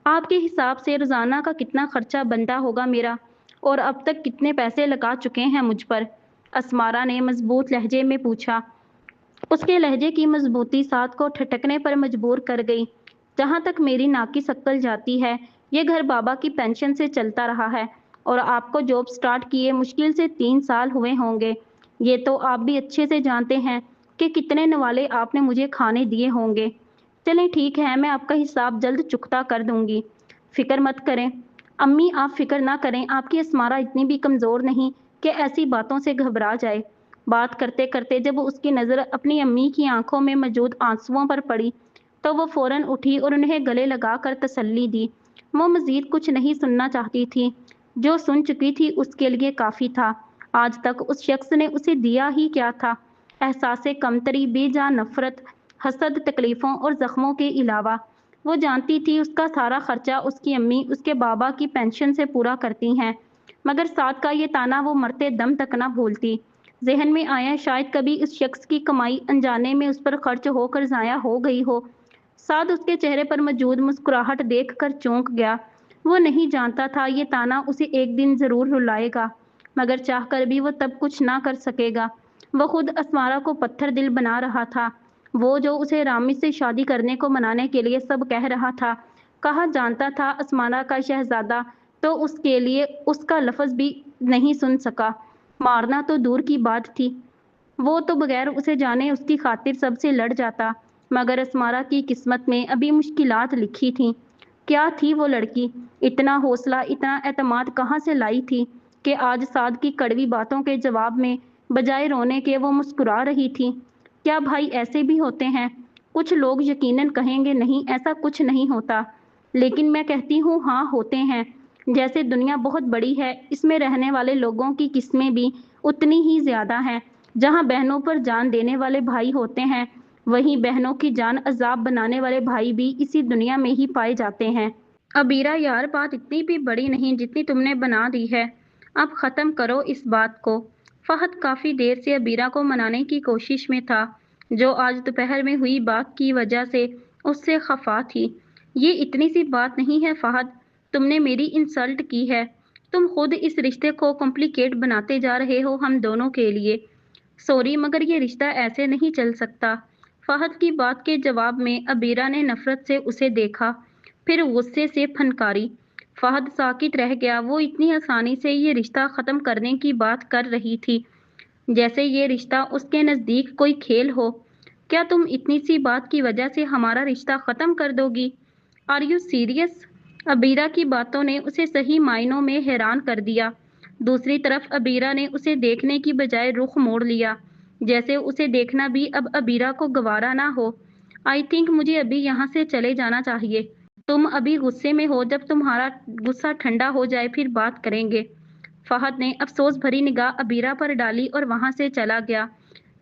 آپ کے حساب سے روزانہ کا کتنا خرچہ بنتا ہوگا میرا، اور اب تک کتنے پیسے لگا چکے ہیں مجھ پر؟ اسمارا نے مضبوط لہجے میں پوچھا۔ اس کے لہجے کی مضبوطی سعد کو ٹھٹکنے پر مجبور کر گئی۔ جہاں تک میری ناقص عقل جاتی ہے، یہ گھر بابا کی پینشن سے چلتا رہا ہے، اور آپ کو جاب سٹارٹ کیے مشکل سے 3 سال ہوئے ہوں گے۔ یہ تو آپ بھی اچھے سے جانتے ہیں کہ کتنے نوالے آپ نے مجھے کھانے دیے ہوں گے۔ چلیں ٹھیک ہے، میں آپ کا حساب جلد چکتا کر دوں گی، فکر مت کریں۔ امی آپ فکر نہ کریں، آپ کی اسمارا اتنی بھی کمزور نہیں کہ ایسی باتوں سے گھبرا جائے۔ بات کرتے کرتے جب اس کی نظر اپنی امی کی آنکھوں میں موجود آنسوؤں پر پڑی تو وہ فوراً اٹھی اور انہیں گلے لگا کر تسلی دی۔ وہ مزید کچھ نہیں سننا چاہتی تھی، جو سن چکی تھی اس کے لیے کافی تھا۔ آج تک اس شخص نے اسے دیا ہی کیا تھا؟ احساس کمتری، بے جان نفرت، حسد، تکلیفوں اور زخموں کے علاوہ۔ وہ جانتی تھی اس کا سارا خرچہ اس کی امی اس کے بابا کی پینشن سے پورا کرتی ہیں، مگر سعد کا یہ طعنہ وہ مرتے دم تک نہ بھولتی۔ ذہن میں آیا شاید کبھی اس شخص کی کمائی انجانے میں اس پر خرچ ہو کر ضائع ہو گئی ہو۔ سعد اس کے چہرے پر موجود مسکراہٹ دیکھ کر چونک گیا۔ وہ نہیں جانتا تھا یہ طعنہ اسے ایک دن ضرور رلائے گا، مگر چاہ کر بھی وہ تب کچھ نہ کر سکے گا۔ وہ خود اسمارا کو پتھر دل بنا رہا تھا، وہ جو اسے رامش سے شادی کرنے کو منانے کے لیے سب کہہ رہا تھا۔ کہا جانتا تھا اسمارا کا شہزادہ تو اس کے لیے اس کا لفظ بھی نہیں سن سکا، مارنا تو دور کی بات تھی۔ وہ تو بغیر اسے جانے اس کی خاطر سب سے لڑ جاتا، مگر اسمارا کی قسمت میں ابھی مشکلات لکھی تھیں۔ کیا تھی وہ لڑکی؟ اتنا حوصلہ، اتنا اعتماد کہاں سے لائی تھی کہ آج سعد کی کڑوی باتوں کے جواب میں بجائے رونے کے وہ مسکرا رہی تھی؟ کیا بھائی ایسے بھی ہوتے ہیں؟ کچھ لوگ یقیناً کہیں گے نہیں ایسا کچھ نہیں ہوتا، لیکن میں کہتی ہوں ہاں ہوتے ہیں۔ جیسے دنیا بہت بڑی ہے، اس میں رہنے والے لوگوں کی قسمیں بھی اتنی ہی زیادہ ہیں۔ جہاں بہنوں پر جان دینے والے بھائی ہوتے ہیں، وہیں بہنوں کی جان عذاب بنانے والے بھائی بھی اسی دنیا میں ہی پائے جاتے ہیں۔ عبیرہ یار بات اتنی بھی بڑی نہیں جتنی تم نے بنا دی ہے، اب ختم کرو اس بات کو۔ فہد کافی دیر سے عبیرہ کو منانے کی کوشش میں تھا، جو آج دوپہر میں ہوئی بات کی وجہ سے اس سے خفا تھی۔ یہ اتنی سی بات نہیں ہے فہد، تم نے میری انسلٹ کی ہے، تم خود اس رشتے کو کمپلیکیٹ بناتے جا رہے ہو ہم دونوں کے لیے۔ سوری مگر یہ رشتہ ایسے نہیں چل سکتا۔ فہد کی بات کے جواب میں عبیرہ نے نفرت سے اسے دیکھا، پھر غصے سے پھنکاری۔ فہد ساکت رہ گیا، وہ اتنی آسانی سے یہ رشتہ ختم کرنے کی بات کر رہی تھی جیسے یہ رشتہ اس کے نزدیک کوئی کھیل ہو۔ کیا تم اتنی سی بات کی وجہ سے ہمارا رشتہ ختم کر دو گی؟ Are you serious? عبیرہ کی باتوں نے اسے صحیح معنوں میں حیران کر دیا۔ دوسری طرف عبیرہ نے اسے دیکھنے کی بجائے رخ موڑ لیا، جیسے اسے دیکھنا بھی اب عبیرہ کو گوارا نہ ہو۔ آئی تھنک مجھے ابھی یہاں سے چلے جانا چاہیے۔ تم ابھی غصے میں ہو، جب تمہارا غصہ ٹھنڈا ہو جائے پھر بات کریں گے۔ فہد نے افسوس بھری نگاہ عبیرہ پر ڈالی اور وہاں سے چلا گیا۔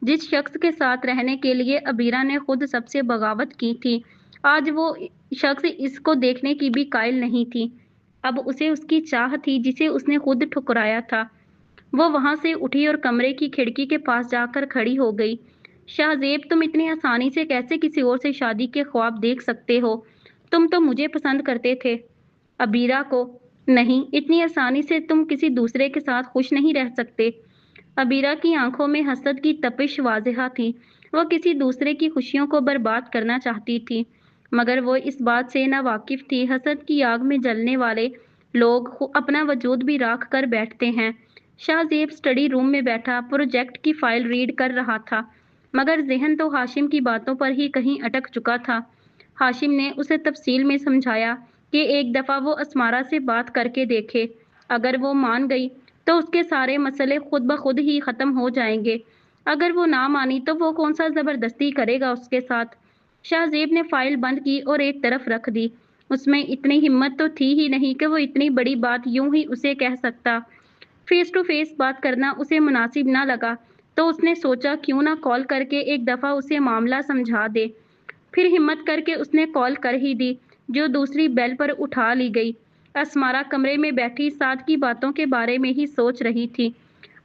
جس شخص کے ساتھ رہنے کے لیے عبیرہ نے خود سب سے بغاوت کی تھی، آج وہ شخص اس کو دیکھنے کی بھی قائل نہیں تھی۔ اب اسے اس کی چاہ تھی جسے اس نے خود ٹھکرایا تھا۔ وہ وہاں سے اٹھی اور کمرے کی کھڑکی کے پاس جا کر کھڑی ہو گئی۔ شاہ زیب تم اتنی آسانی سے کیسے کسی اور سے شادی کے خواب دیکھ سکتے ہو؟ تم تو مجھے پسند کرتے تھے، عبیرہ کو نہیں۔ اتنی آسانی سے تم کسی دوسرے کے ساتھ خوش نہیں رہ سکتے۔ عبیرہ کی آنکھوں میں حسد کی تپش واضح تھی، وہ کسی دوسرے کی خوشیوں کو برباد کرنا چاہتی تھی، مگر وہ اس بات سے نا واقف تھی حسد کی آگ میں جلنے والے لوگ اپنا وجود بھی راکھ کر بیٹھتے ہیں۔ شاہ زیب اسٹڈی روم میں بیٹھا پروجیکٹ کی فائل ریڈ کر رہا تھا، مگر ذہن تو ہاشم کی باتوں پر ہی کہیں اٹک چکا تھا۔ ہاشم نے اسے تفصیل میں سمجھایا کہ ایک دفعہ وہ اسمارا سے بات کر کے دیکھے، اگر وہ مان گئی تو اس کے سارے مسئلے خود بخود ہی ختم ہو جائیں گے، اگر وہ نہ مانی تو وہ کون سا زبردستی کرے گا اس کے ساتھ۔ शाहजेब ने फाइल बंद की और एक तरफ रख दी। उसमें इतनी हिम्मत तो थी ही नहीं कि वो इतनी बड़ी बात यूं ही उसे कह सकता। फेस टू फेस बात करना उसे मुनासिब ना लगा, तो उसने सोचा क्यों ना कॉल करके एक दफ़ा उसे मामला समझा दे। फिर हिम्मत करके उसने कॉल कर ही दी, जो दूसरी बेल पर उठा ली गई। असमारा कमरे में बैठी साद की बातों के बारे में ही सोच रही थी।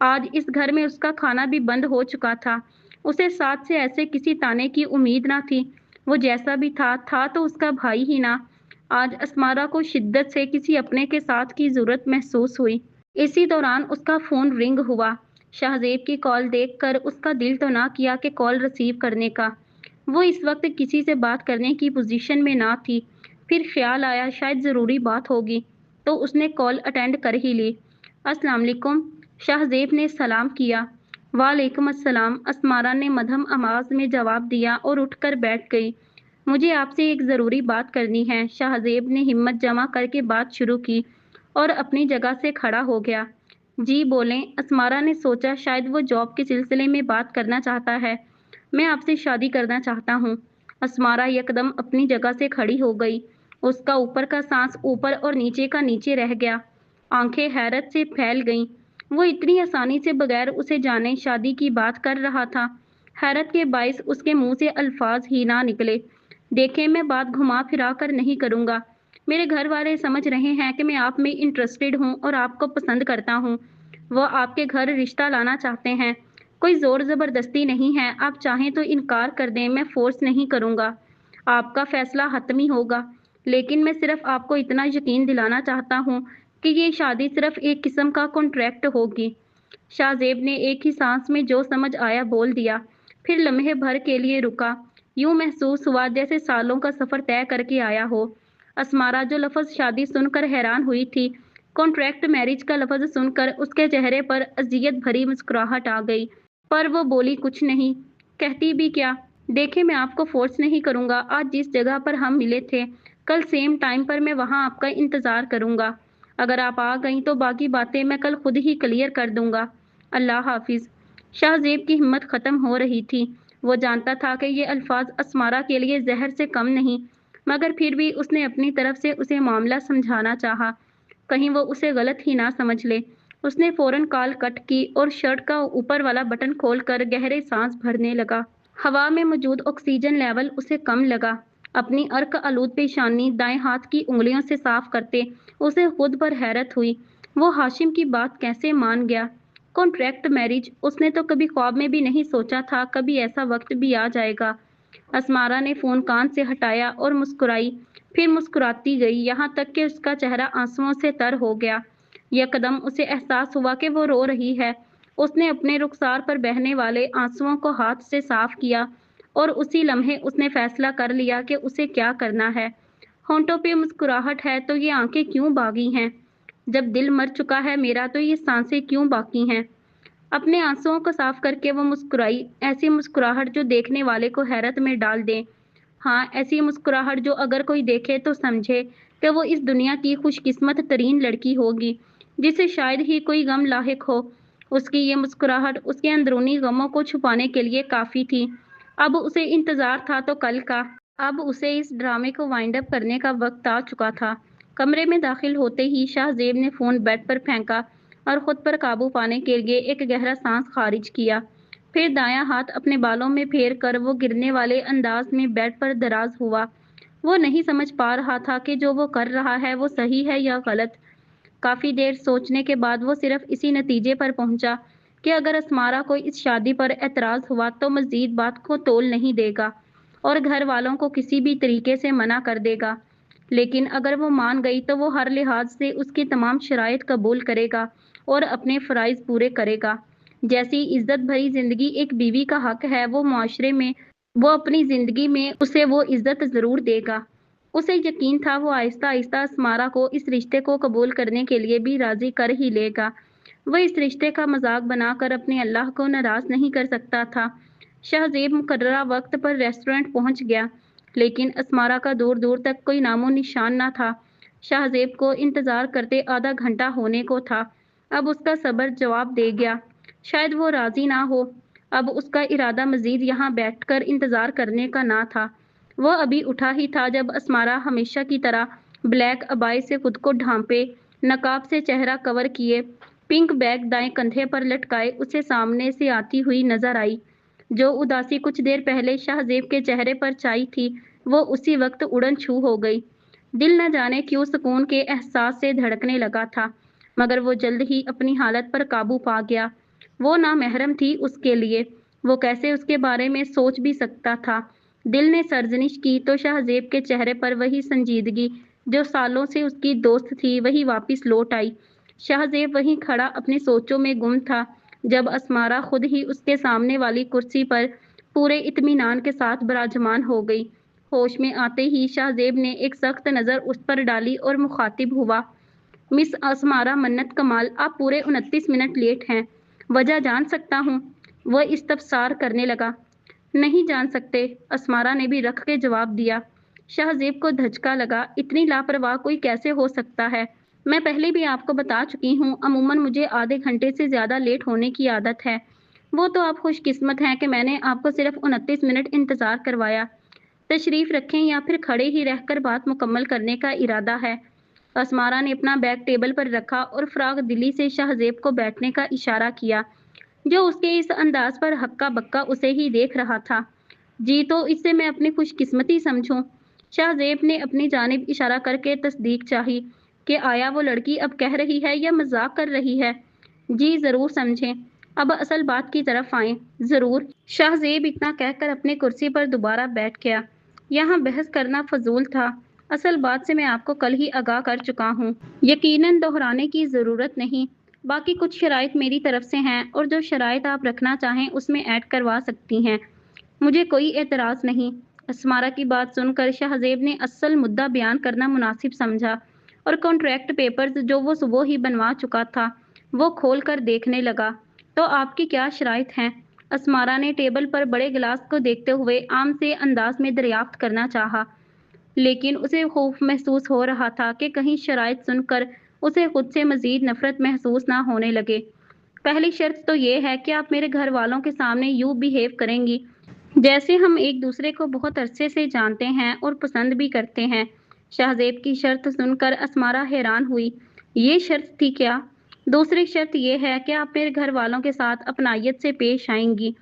आज इस घर में उसका खाना भी बंद हो चुका था। उसे साद से ऐसे किसी ताने की उम्मीद ना थी। वो जैसा भी था तो उसका भाई ही ना। आज असमारा को शिद्दत से किसी अपने के साथ की ज़रूरत महसूस हुई। इसी दौरान उसका फ़ोन रिंग हुआ। शाहज़ेब की कॉल देखकर उसका दिल तो ना किया कि कॉल रिसीव करने का। वो इस वक्त किसी से बात करने की पोजीशन में ना थी। फिर ख्याल आया शायद ज़रूरी बात होगी, तो उसने कॉल अटेंड कर ही ली। अस्सलाम वालेकुम, शाहज़ेब ने सलाम किया। वालेकुम अस्सलाम, असमारा ने मध्यम आवाज़ में जवाब दिया और उठकर बैठ गई। मुझे आपसे एक ज़रूरी बात करनी है। शाहज़ेब ने हिम्मत जमा करके बात शुरू की और अपनी जगह से खड़ा हो गया। जी बोलें, असमारा ने सोचा शायद वो जॉब के सिलसिले में बात करना चाहता है। मैं आपसे शादी करना चाहता हूँ। असमारा यकदम अपनी जगह से खड़ी हो गई। उसका ऊपर का सांस ऊपर और नीचे का नीचे रह गया। आंखें हैरत से फैल गईं। वो इतनी आसानी से बगैर उसे जाने शादी की बात कर रहा था। हैरत के बाइस उसके मुंह से अल्फाज ही ना निकले। देखें, मैं बात घुमा फिरा कर नहीं करूँगा। मेरे घर वाले समझ रहे हैं कि मैं आप में इंटरेस्टेड हूँ और आपको पसंद करता हूँ। वो आपके घर रिश्ता लाना चाहते हैं। कोई ज़ोर ज़बरदस्ती नहीं है। आप चाहें तो इनकार कर दें, मैं फ़ोर्स नहीं करूँगा। आपका फ़ैसला हतमी होगा। लेकिन मैं सिर्फ़ आपको इतना यकीन दिलाना चाहता हूँ कि ये शादी सिर्फ़ एक किस्म का कॉन्ट्रैक्ट होगी। शाहज़ेब ने एक ही सांस में जो समझ आया बोल दिया, फिर लम्हे भर के लिए रुका। यूं महसूस हुआ जैसे सालों का सफ़र तय करके आया हो। असमारा जो लफ्ज़ शादी सुनकर हैरान हुई थी, कॉन्ट्रैक्ट मैरिज का लफ्ज़ सुनकर उसके चेहरे पर अजियत भरी मुस्कुराहट आ गई। पर वो बोली कुछ नहीं। कहती भी क्या? देखिए, मैं आपको फोर्स नहीं करूँगा। आज जिस जगह पर हम मिले थे, कल सेम टाइम पर मैं वहाँ आपका इंतज़ार करूँगा। अगर आप आ गईं तो बाकी बातें मैं कल खुद ही क्लियर कर दूँगा। अल्लाह हाफ़िज़। शाहज़ेब की हिम्मत ख़त्म हो रही थी। वो जानता था कि ये अल्फ़ाज़ असमारा के लिए ज़हर से कम नहीं, मगर फिर भी उसने अपनी तरफ से उसे मामला समझाना चाहा। कहीं वो उसे गलत ही ना समझ ले। उसने फ़ौरन कॉल कट की और शर्ट का ऊपर वाला बटन खोलकर गहरे सांस भरने लगा। हवा में मौजूद ऑक्सीजन लेवल उसे कम लगा। अपनी अर्क आलूद पेशानी दाएं हाथ की उंगलियों से साफ करते उसे खुद पर हैरत हुई। वो हाशिम की बात कैसे मान गया? कॉन्ट्रैक्ट मैरिज उसने तो कभी ख्वाब में भी नहीं सोचा था कभी ऐसा वक्त भी आ जाएगा। असमारा ने फ़ोन कान से हटाया और मुस्कुराई, फिर मुस्कुराती गई, यहाँ तक कि उसका चेहरा आंसुओं से तर हो गया। यकदम उसे एहसास हुआ कि वो रो रही है। उसने अपने रुखसार पर बहने वाले आंसुओं को हाथ से साफ किया और उसी लम्हे उसने फैसला कर लिया कि उसे क्या करना है। होंठों पे मुस्कुराहट है तो ये आंखें क्यों बागी हैं? जब दिल मर चुका है मेरा तो ये सांसें क्यों बाकी हैं? अपने आंसुओं को साफ करके वो मुस्कुराई, ऐसी मुस्कुराहट जो देखने वाले को हैरत में डाल दे। हाँ, ऐसी मुस्कुराहट जो अगर कोई देखे तो समझे कि वो इस दुनिया की खुशकिस्मत तरीन लड़की होगी, जिसे शायद ही कोई गम लाहिक हो। उसकी ये मुस्कुराहट उसके अंदरूनी गमों को छुपाने के लिए काफ़ी थी। अब उसे इंतज़ार था तो कल का। अब उसे इस ड्रामे को वाइंड अप करने का वक्त आ चुका था। कमरे में दाखिल होते ही शाहज़ेब ने फ़ोन बेड पर फेंका और ख़ुद पर काबू पाने के लिए एक गहरा सांस खारिज किया। फिर दायां हाथ अपने बालों में फेर कर वो गिरने वाले अंदाज में बेड पर दराज हुआ। वो नहीं समझ पा रहा था कि जो वो कर रहा है वो सही है या गलत। काफ़ी देर सोचने के बाद वो सिर्फ इसी नतीजे पर पहुंचा कि अगर असमारा को इस शादी पर एतराज़ हुआ तो मज़ीद बात को तोल नहीं देगा और घर वालों को किसी भी तरीके से मना कर देगा। लेकिन अगर वो मान गई तो वो हर लिहाज से उसकी तमाम शराइत कबूल करेगा और अपने फ़राइज़ पूरे करेगा। जैसी इज़्ज़त भरी ज़िंदगी एक बीवी का हक है, वो मुआशरे में वो अपनी ज़िंदगी में उसे वो इज़्ज़त ज़रूर देगा। उसे यकीन था वो आहिस्ता-आहिस्ता असमारा को इस रिश्ते को कबूल करने के लिए भी राज़ी कर ही लेगा। वह इस रिश्ते का मज़ाक बनाकर अपने अल्लाह को नाराज़ नहीं कर सकता था। शाहज़ेब मुकर्ररा वक्त पर रेस्टोरेंट पहुंच गया, लेकिन असमारा का दूर-दूर तक कोई नामो निशान न था। शाहज़ेब को इंतज़ार करते आधा घंटा होने को था। अब उसका सब्र जवाब दे गया। शायद वो राज़ी ना हो। अब उसका इरादा मज़ीद यहाँ बैठकर इंतज़ार करने का ना था। वो अभी उठा ही था जब अस्मारा हमेशा की तरह ब्लैक अबाई से खुद को ढांपे, नकाब से चेहरा कवर किए, पिंक बैग दाएं कंधे पर लटकाए उसे सामने से आती हुई नजर आई। जो उदासी कुछ देर पहले शाहजेब के चेहरे पर छाई थी, वो उसी वक्त उड़न छू हो गई। दिल न जाने क्यों सुकून के एहसास से धड़कने लगा था, मगर वो जल्द ही अपनी हालत पर काबू पा गया। वो नामहरम थी उसके लिए, वो कैसे उसके बारे में सोच भी सकता था। दिल ने सर्जनिश की तो शाहजेब के चेहरे पर वही संजीदगी जो सालों से उसकी दोस्त थी, वही वापस लौट आई। शाहजेब वहीं खड़ा अपनी सोचों में गुम था, जब अस्मारा खुद ही उसके सामने वाली कुर्सी पर पूरे इत्मीनान के साथ विराजमान हो गई। होश में आते ही शाहजेब ने एक सख्त नज़र उस पर डाली और मुखातिब हुआ, मिस अस्मारा मन्नत कमाल, आप पूरे 29 मिनट लेट हैं। वजह जान सकता हूँ? वह इस्तफसार करने लगा। नहीं जान सकते, अस्मारा ने भी रख के जवाब दिया। शाहजेब को धचका लगा, इतनी लापरवाह कोई कैसे हो सकता है? मैं पहले भी आपको बता चुकी हूँ, अमूमन मुझे आधे घंटे से ज़्यादा लेट होने की आदत है। वो तो आप खुशकिस्मत हैं कि मैंने आपको सिर्फ 29 मिनट इंतज़ार करवाया। तशरीफ़ रखें या फिर खड़े ही रहकर बात मुकम्मल करने का इरादा है? अस्मारा ने अपना बैग टेबल पर रखा और फराग दिली से शाहजेब को बैठने का इशारा किया, जो उसके इस अंदाज पर हक्का बक्का उसे ही देख रहा था। जी, तो इससे मैं अपनी खुशकिस्मती समझूं? शाहजेब ने अपनी जानिब इशारा करके तस्दीक चाही कि आया वो लड़की अब कह रही है या मजाक कर रही है। जी ज़रूर समझें। अब असल बात की तरफ आएं। ज़रूर। शाहजेब इतना कहकर अपनी कुर्सी पर दोबारा बैठ गया। यहाँ बहस करना फजूल था। असल बात से मैं आपको कल ही आगाह कर चुका हूँ, यकीनन दोहराने की ज़रूरत नहीं। बाकी कुछ शराइत मेरी तरफ से हैं और जो शराइत आप रखना चाहें उसमें ऐड करवा सकती हैं। मुझे कोई एतराज़ नहीं। अस्मारा की बात सुनकर शाहजेब ने असल मुद्दा बयान करना मुनासिब समझा और कॉन्ट्रैक्ट पेपर्स जो वो सुबह ही बनवा चुका था, वो खोल कर देखने लगा। तो आपकी क्या शराइत हैं? अस्मारा ने टेबल पर बड़े गिलास को देखते हुए आम से अंदाज में दरियाफ्त करना चाहा, लेकिन उसे खौफ महसूस हो रहा था कि कहीं शराइत सुनकर उसे खुद से मजीद नफरत महसूस ना होने लगे। पहली शर्त तो ये है कि आप मेरे घर वालों के सामने यूँ बिहेव करेंगी जैसे हम एक दूसरे को बहुत अरसे से जानते हैं और पसंद भी करते हैं। शाहजेब की शर्त सुनकर अस्मारा हैरान हुई। ये शर्त थी क्या? दूसरी शर्त यह है कि आप मेरे घर वालों के साथ अपनायत से पेश आएंगी।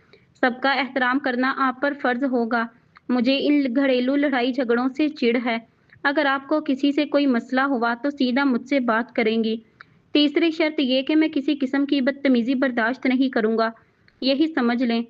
सबका एहतराम करना आप पर फर्ज होगा। मुझे इन घरेलू लड़ाई झगड़ों से चिढ़ है। अगर आपको किसी से कोई मसला हुआ तो सीधा मुझसे बात करेंगी। तीसरी शर्त यह कि मैं किसी किस्म की बदतमीजी बर्दाश्त नहीं करूंगा। यही समझ लें,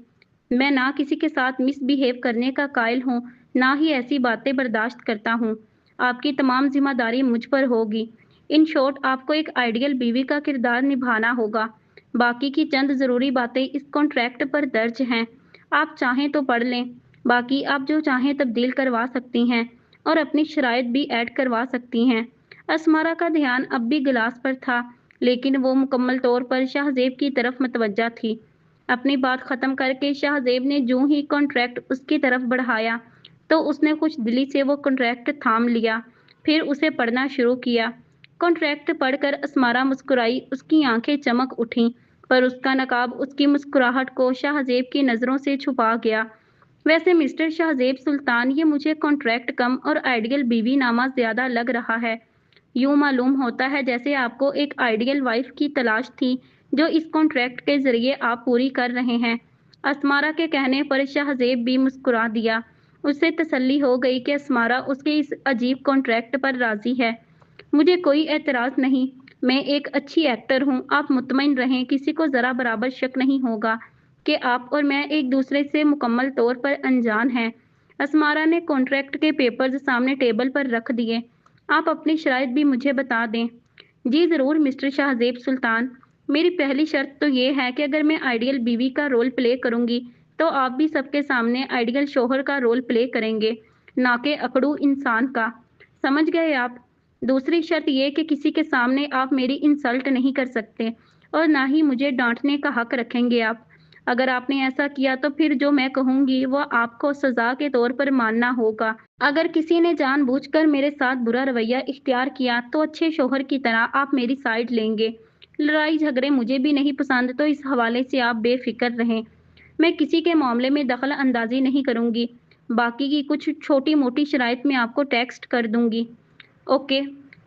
मैं ना किसी के साथ मिसबिहेव करने का कायल हूँ, ना ही ऐसी बातें बर्दाश्त करता हूँ। आपकी तमाम जिम्मेदारी मुझ पर होगी। इन शॉर्ट आपको एक आइडियल बीवी का किरदार निभाना होगा। बाकी की चंद ज़रूरी बातें इस कॉन्ट्रैक्ट पर दर्ज हैं। आप चाहें तो पढ़ लें। बाकी आप जो चाहें तब्दील करवा सकती हैं और अपनी शराइत भी ऐड करवा सकती हैं। अस्मारा का ध्यान अब भी गिलास पर था, लेकिन वो मुकम्मल तौर पर शाहजेब की तरफ मतवज्जा थी। अपनी बात खत्म करके शाहजेब ने जूं ही कॉन्ट्रैक्ट उसकी तरफ बढ़ाया, तो उसने कुछ दिली से वो कॉन्ट्रैक्ट थाम लिया, फिर उसे पढ़ना शुरू किया। कॉन्ट्रैक्ट पढ़कर अस्मारा मुस्कुराई, उसकी आंखें चमक उठीं, पर उसका नकाब उसकी मुस्कुराहट को शाहजेब की नज़रों से छुपा गया। वैसे मिस्टर शाहजेब सुल्तान, ये मुझे कॉन्ट्रैक्ट कम और आइडियल बीवी नामा ज़्यादा लग रहा है। यूं मालूम होता है जैसे आपको एक आइडियल वाइफ की तलाश थी, जो इस कॉन्ट्रैक्ट के ज़रिए आप पूरी कर रहे हैं। अस्मारा के कहने पर शाहजेब भी मुस्कुरा दिया। उससे तसल्ली हो गई कि अस्मारा उसके इस अजीब कॉन्ट्रैक्ट पर राज़ी है। मुझे कोई एतराज़ नहीं। मैं एक अच्छी एक्टर हूँ, आप मुतमईन रहें, किसी को ज़रा बराबर शक नहीं होगा कि आप और मैं एक दूसरे से मुकम्मल तौर पर अनजान हैं। अस्मारा ने कॉन्ट्रैक्ट के पेपर्स सामने टेबल पर रख दिए। आप अपनी शराइत भी मुझे बता दें। जी ज़रूर मिस्टर शाहजेब सुल्तान। मेरी पहली शर्त तो ये है कि अगर मैं आइडियल बीवी का रोल प्ले करूँगी, तो आप भी सबके सामने आइडियल शौहर का रोल प्ले करेंगे, ना कि अकड़ू इंसान का। समझ गए आप? दूसरी शर्त ये कि किसी के सामने आप मेरी इंसल्ट नहीं कर सकते और ना ही मुझे डांटने का हक रखेंगे आप। अगर आपने ऐसा किया तो फिर जो मैं कहूँगी वो आपको सज़ा के तौर पर मानना होगा। अगर किसी ने जानबूझकर मेरे साथ बुरा रवैया इख्तियार किया तो अच्छे शौहर की तरह आप मेरी साइड लेंगे। लड़ाई झगड़े मुझे भी नहीं पसंद, तो इस हवाले से आप बेफिक्र रहें। मैं किसी के मामले में दखल अंदाजी नहीं करूँगी। बाकी की कुछ छोटी मोटी शराइत मैं आपको टेक्स्ट कर दूंगी। ओके।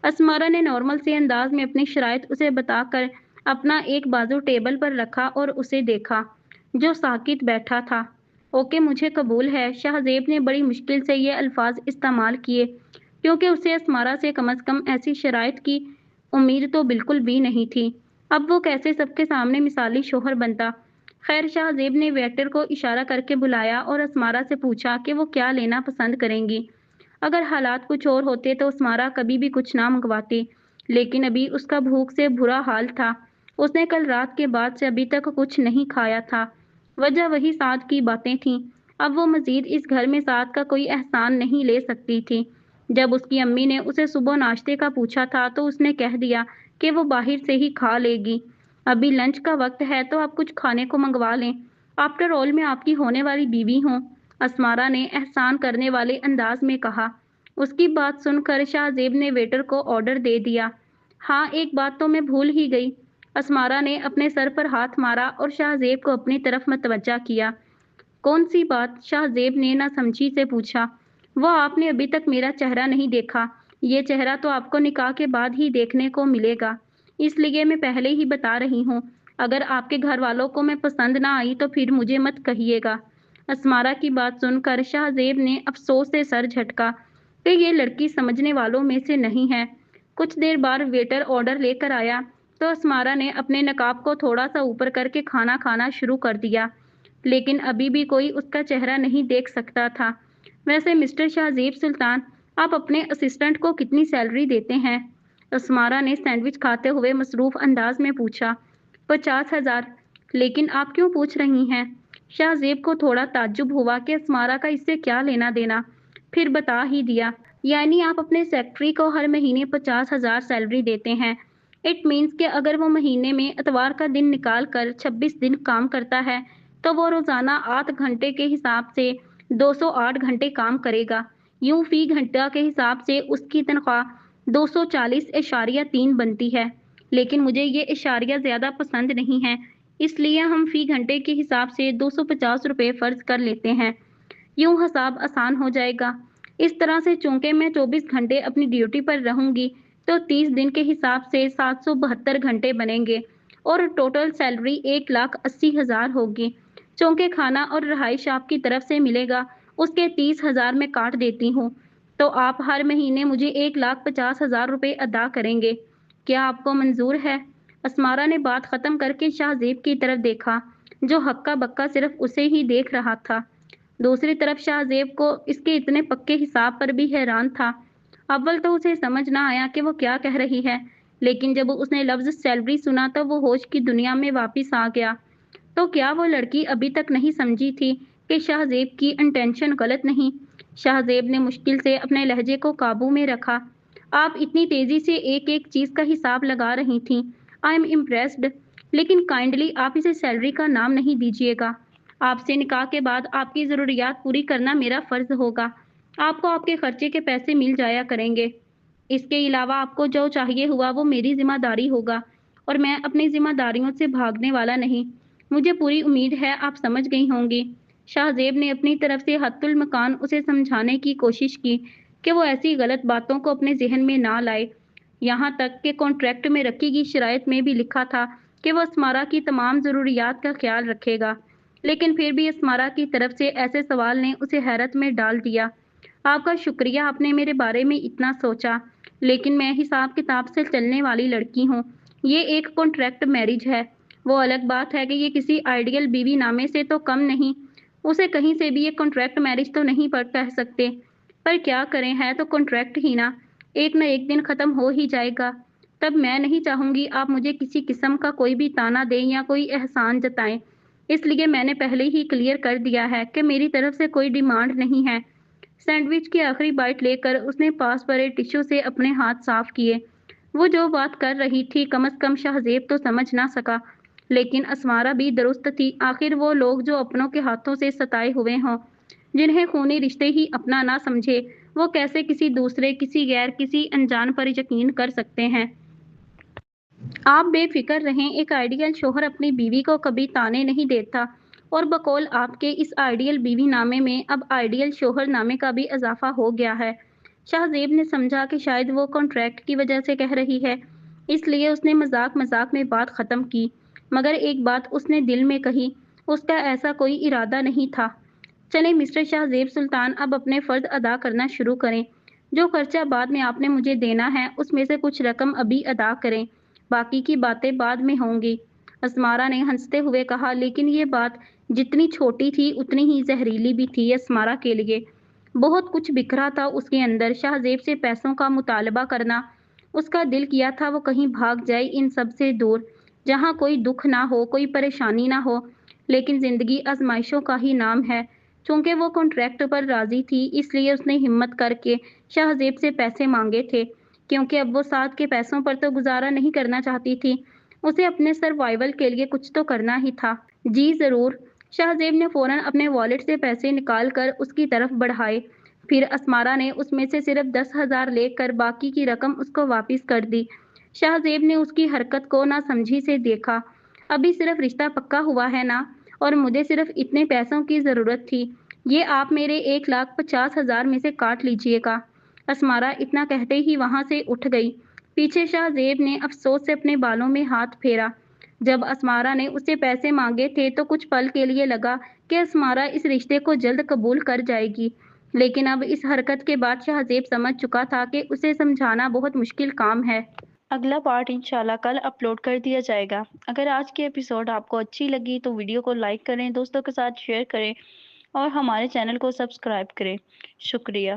असमारा ने नॉर्मल से अंदाज में अपनी शराइत उसे बताकर अपना एक बाजू टेबल पर रखा और उसे देखा, जो साकित बैठा था। ओके, मुझे कबूल है। शाहजेब ने बड़ी मुश्किल से ये अल्फाज इस्तेमाल किए, क्योंकि उसे असमारा से कम ऐसी शराइत की उम्मीद तो बिल्कुल भी नहीं थी। अब वो कैसे सबके सामने मिसाली शोहर बनता। खैर, शाहजेब ने वेटर को इशारा करके बुलाया और असमारा से पूछा कि वो क्या लेना पसंद करेंगी। अगर हालात कुछ और होते तो असमारा कभी भी कुछ ना मंगवाती, लेकिन अभी उसका भूख से बुरा हाल था। उसने कल रात के बाद से अभी तक कुछ नहीं खाया था। वजह वही साद की बातें थीं। अब वो मजीद इस घर में साद का कोई एहसान नहीं ले सकती थी। जब उसकी अम्मी ने उसे सुबह नाश्ते का पूछा था तो उसने कह दिया कि वो बाहर से ही खा लेगी। अभी लंच का वक्त है तो आप कुछ खाने को मंगवा लें। आफ्टर ऑल मैं आपकी होने वाली बीवी हूँ, असमारा ने एहसान करने वाले अंदाज में कहा। उसकी बात सुनकर शाहजेब ने वेटर को ऑर्डर दे दिया। हाँ, एक बात तो मैं भूल ही गई। असमारा ने अपने सर पर हाथ मारा और शाहजेब को अपनी तरफ मतवज्जा किया। कौन सी बात? शाहजेब ने नासमझी से पूछा। वो आपने अभी तक मेरा चेहरा नहीं देखा। ये चेहरा तो आपको निकाह के बाद ही देखने को मिलेगा, इसलिए मैं पहले ही बता रही हूँ। अगर आपके घर वालों को मैं पसंद ना आई तो फिर मुझे मत कहिएगा। असमारा की बात सुनकर शाहजेब ने अफसोस से सर झटका कि ये लड़की समझने वालों में से नहीं है। कुछ देर बाद वेटर ऑर्डर लेकर आया तो असमारा ने अपने नकाब को थोड़ा सा ऊपर करके खाना खाना शुरू कर दिया, लेकिन अभी भी कोई उसका चेहरा नहीं देख सकता था। वैसे मिस्टर शाहजेब सुल्तान, आप अपने असिस्टेंट को कितनी सैलरी देते हैं? असमारा ने सैंडविच खाते हुए मसरूफ अंदाज में पूछा। 50,000। लेकिन आप क्यों पूछ रही हैं? शाहजेब को थोड़ा ताज्जुब हुआ कि असमारा का इससे क्या लेना देना। फिर बता ही दिया। यानी आप अपने सेक्रेटरी को हर महीने 50,000 सैलरी देते हैं। इट मीन्स कि अगर वो महीने में इतवार का दिन निकाल कर 26 दिन काम करता है तो वो रोजाना 8 घंटे के हिसाब से 208 घंटे काम करेगा। यूं फी घंटा के हिसाब से उसकी तनख्वाह 240.3 बनती है। लेकिन मुझे ये इशारिया ज़्यादा पसंद नहीं है, इसलिए हम फी घंटे के हिसाब से 250 रुपये फ़र्ज कर लेते हैं। यूं हिसाब आसान हो जाएगा। इस तरह से चूंकि मैं 24 घंटे अपनी ड्यूटी पर रहूंगी तो 30 दिन के हिसाब से 772 घंटे बनेंगे और टोटल सैलरी 1,80,000 होगी। चूंकि खाना और रहाइश आपकी तरफ से मिलेगा, उसके 30,000 मैं काट देती हूँ, तो आप हर महीने मुझे 1,50,000 रुपये अदा करेंगे। क्या आपको मंजूर है? असमारा ने बात खत्म करके शाहजेब की तरफ देखा, जो हक्का बक्का सिर्फ उसे ही देख रहा था। दूसरी तरफ शाहजेब को इसके इतने पक्के हिसाब पर भी हैरान था। अव्वल तो उसे समझ ना आया कि वो क्या कह रही है, लेकिन जब उसने लफ्ज़ सैलरी सुना तो वो होश की दुनिया में वापस आ गया। तो क्या वो लड़की अभी तक नहीं समझी थी कि शाहजेब की इंटेंशन गलत नहीं? शाहजेब ने मुश्किल से अपने लहजे को काबू में रखा। आप इतनी तेजी से एक एक चीज़ का हिसाब लगा रही थीं। आई एम इम्प्रेस्ड, लेकिन काइंडली आप इसे सैलरी का नाम नहीं दीजिएगा। आपसे निकाह के बाद आपकी ज़रूरियात पूरी करना मेरा फ़र्ज़ होगा। आपको आपके खर्चे के पैसे मिल जाया करेंगे। इसके अलावा आपको जो चाहिए हुआ वो मेरी ज़िम्मेदारी होगा, और मैं अपनी ज़िम्मेदारियों से भागने वाला नहीं। मुझे पूरी उम्मीद है आप समझ गई होंगी। शाहजेब ने अपनी तरफ से हत्तुल मकान उसे समझाने की कोशिश की कि वो ऐसी गलत बातों को अपने जहन में ना लाए। यहाँ तक कि कॉन्ट्रैक्ट में रखी गई शराइत में भी लिखा था कि वो असमारा की तमाम ज़रूरियात का ख्याल रखेगा। लेकिन फिर भी असमारा की तरफ से ऐसे सवाल ने उसे हैरत में डाल दिया। आपका शुक्रिया, आपने मेरे बारे में इतना सोचा, लेकिन मैं हिसाब किताब से चलने वाली लड़की हूँ। ये एक कॉन्ट्रैक्ट मैरिज है। वो अलग बात है कि ये किसी आइडियल बीवी नामे से तो कम नहीं। उसे कहीं से भी ये कॉन्ट्रैक्ट मैरिज तो नहीं पर कह सकते, पर क्या करें, है तो कॉन्ट्रैक्ट ही ना। एक न एक दिन ख़त्म हो ही जाएगा। तब मैं नहीं चाहूँगी आप मुझे किसी किस्म का कोई भी ताना दें या कोई एहसान जताएं। इसलिए मैंने पहले ही क्लियर कर दिया है कि मेरी तरफ से कोई डिमांड नहीं है। सैंडविच की आखिरी बाइट लेकर उसने पास पड़े टिश्यू से अपने हाथ साफ किए। वो जो बात कर रही थी कम से कम शाहजेब तो समझ ना सका, लेकिन असमारा भी दुरुस्त थी। आखिर वो लोग जो अपनों के हाथों से सताए हुए हों, जिन्हें खूनी रिश्ते ही अपना ना समझे, वो कैसे किसी दूसरे, किसी गैर, किसी अनजान पर यकीन कर सकते हैं? आप बेफिक्र रहें, एक आइडियल शोहर अपनी बीवी को कभी ताने नहीं देता, اور بقول آپ کے اس آئیڈیل بیوی نامے میں اب آئیڈیل شوہر نامے کا بھی اضافہ ہو گیا ہے۔ شاہ زیب نے سمجھا کہ شاید وہ کانٹریکٹ کی وجہ سے کہہ رہی ہے، اس لیے اس نے مذاق مذاق میں بات ختم کی، مگر ایک بات اس نے دل میں کہی، اس کا ایسا کوئی ارادہ نہیں تھا۔ چلیں مسٹر شاہ زیب سلطان، اب اپنے فرض ادا کرنا شروع کریں۔ جو خرچہ بعد میں آپ نے مجھے دینا ہے اس میں سے کچھ رقم ابھی ادا کریں، باقی کی باتیں بعد میں ہوں گی۔ اسمارا نے ہنستے ہوئے کہا، لیکن یہ بات جتنی چھوٹی تھی اتنی ہی زہریلی بھی تھی اسمارا کے لیے۔ بہت کچھ بکھرا تھا اس کے اندر، شاہ زیب سے پیسوں کا مطالبہ کرنا۔ اس کا دل کیا تھا وہ کہیں بھاگ جائے ان سب سے دور، جہاں کوئی دکھ نہ ہو، کوئی پریشانی نہ ہو، لیکن زندگی آزمائشوں کا ہی نام ہے۔ چونکہ وہ کانٹریکٹ پر راضی تھی، اس لیے اس نے ہمت کر کے شاہ زیب سے پیسے مانگے تھے، کیونکہ اب وہ ساتھ کے پیسوں پر تو گزارا نہیں کرنا چاہتی تھی، اسے اپنے سروائیول کے لیے کچھ تو کرنا ہی تھا۔ جی ضرور۔ شاہ زیب نے فوراً اپنے والیٹ سے پیسے نکال کر اس کی طرف بڑھائے، پھر اسمارا نے اس میں سے صرف 10,000 لے کر باقی کی رقم اس کو واپس کر دی۔ شاہ زیب نے اس کی حرکت کو نہ سمجھی سے دیکھا۔ ابھی صرف رشتہ پکا ہوا ہے نا، اور مجھے صرف اتنے پیسوں کی ضرورت تھی، یہ آپ میرے 1,50,000 میں سے کاٹ لیجئے گا۔ اسمارا اتنا کہتے ہی وہاں سے اٹھ گئی۔ پیچھے شاہ زیب نے افسوس سے اپنے بالوں میں ہاتھ پھیرا۔ جب اسمارا نے اس سے پیسے مانگے تھے تو کچھ پل کے لیے لگا کہ اسمارا اس رشتے کو جلد قبول کر جائے گی، لیکن اب اس حرکت کے بعد شاہ زیب سمجھ چکا تھا کہ اسے سمجھانا بہت مشکل کام ہے۔ اگلا پارٹ انشاءاللہ کل اپلوڈ کر دیا جائے گا۔ اگر آج کی ایپیسوڈ آپ کو اچھی لگی تو ویڈیو کو لائک کریں، دوستوں کے ساتھ شیئر کریں اور ہمارے چینل کو سبسکرائب کریں۔ شکریہ۔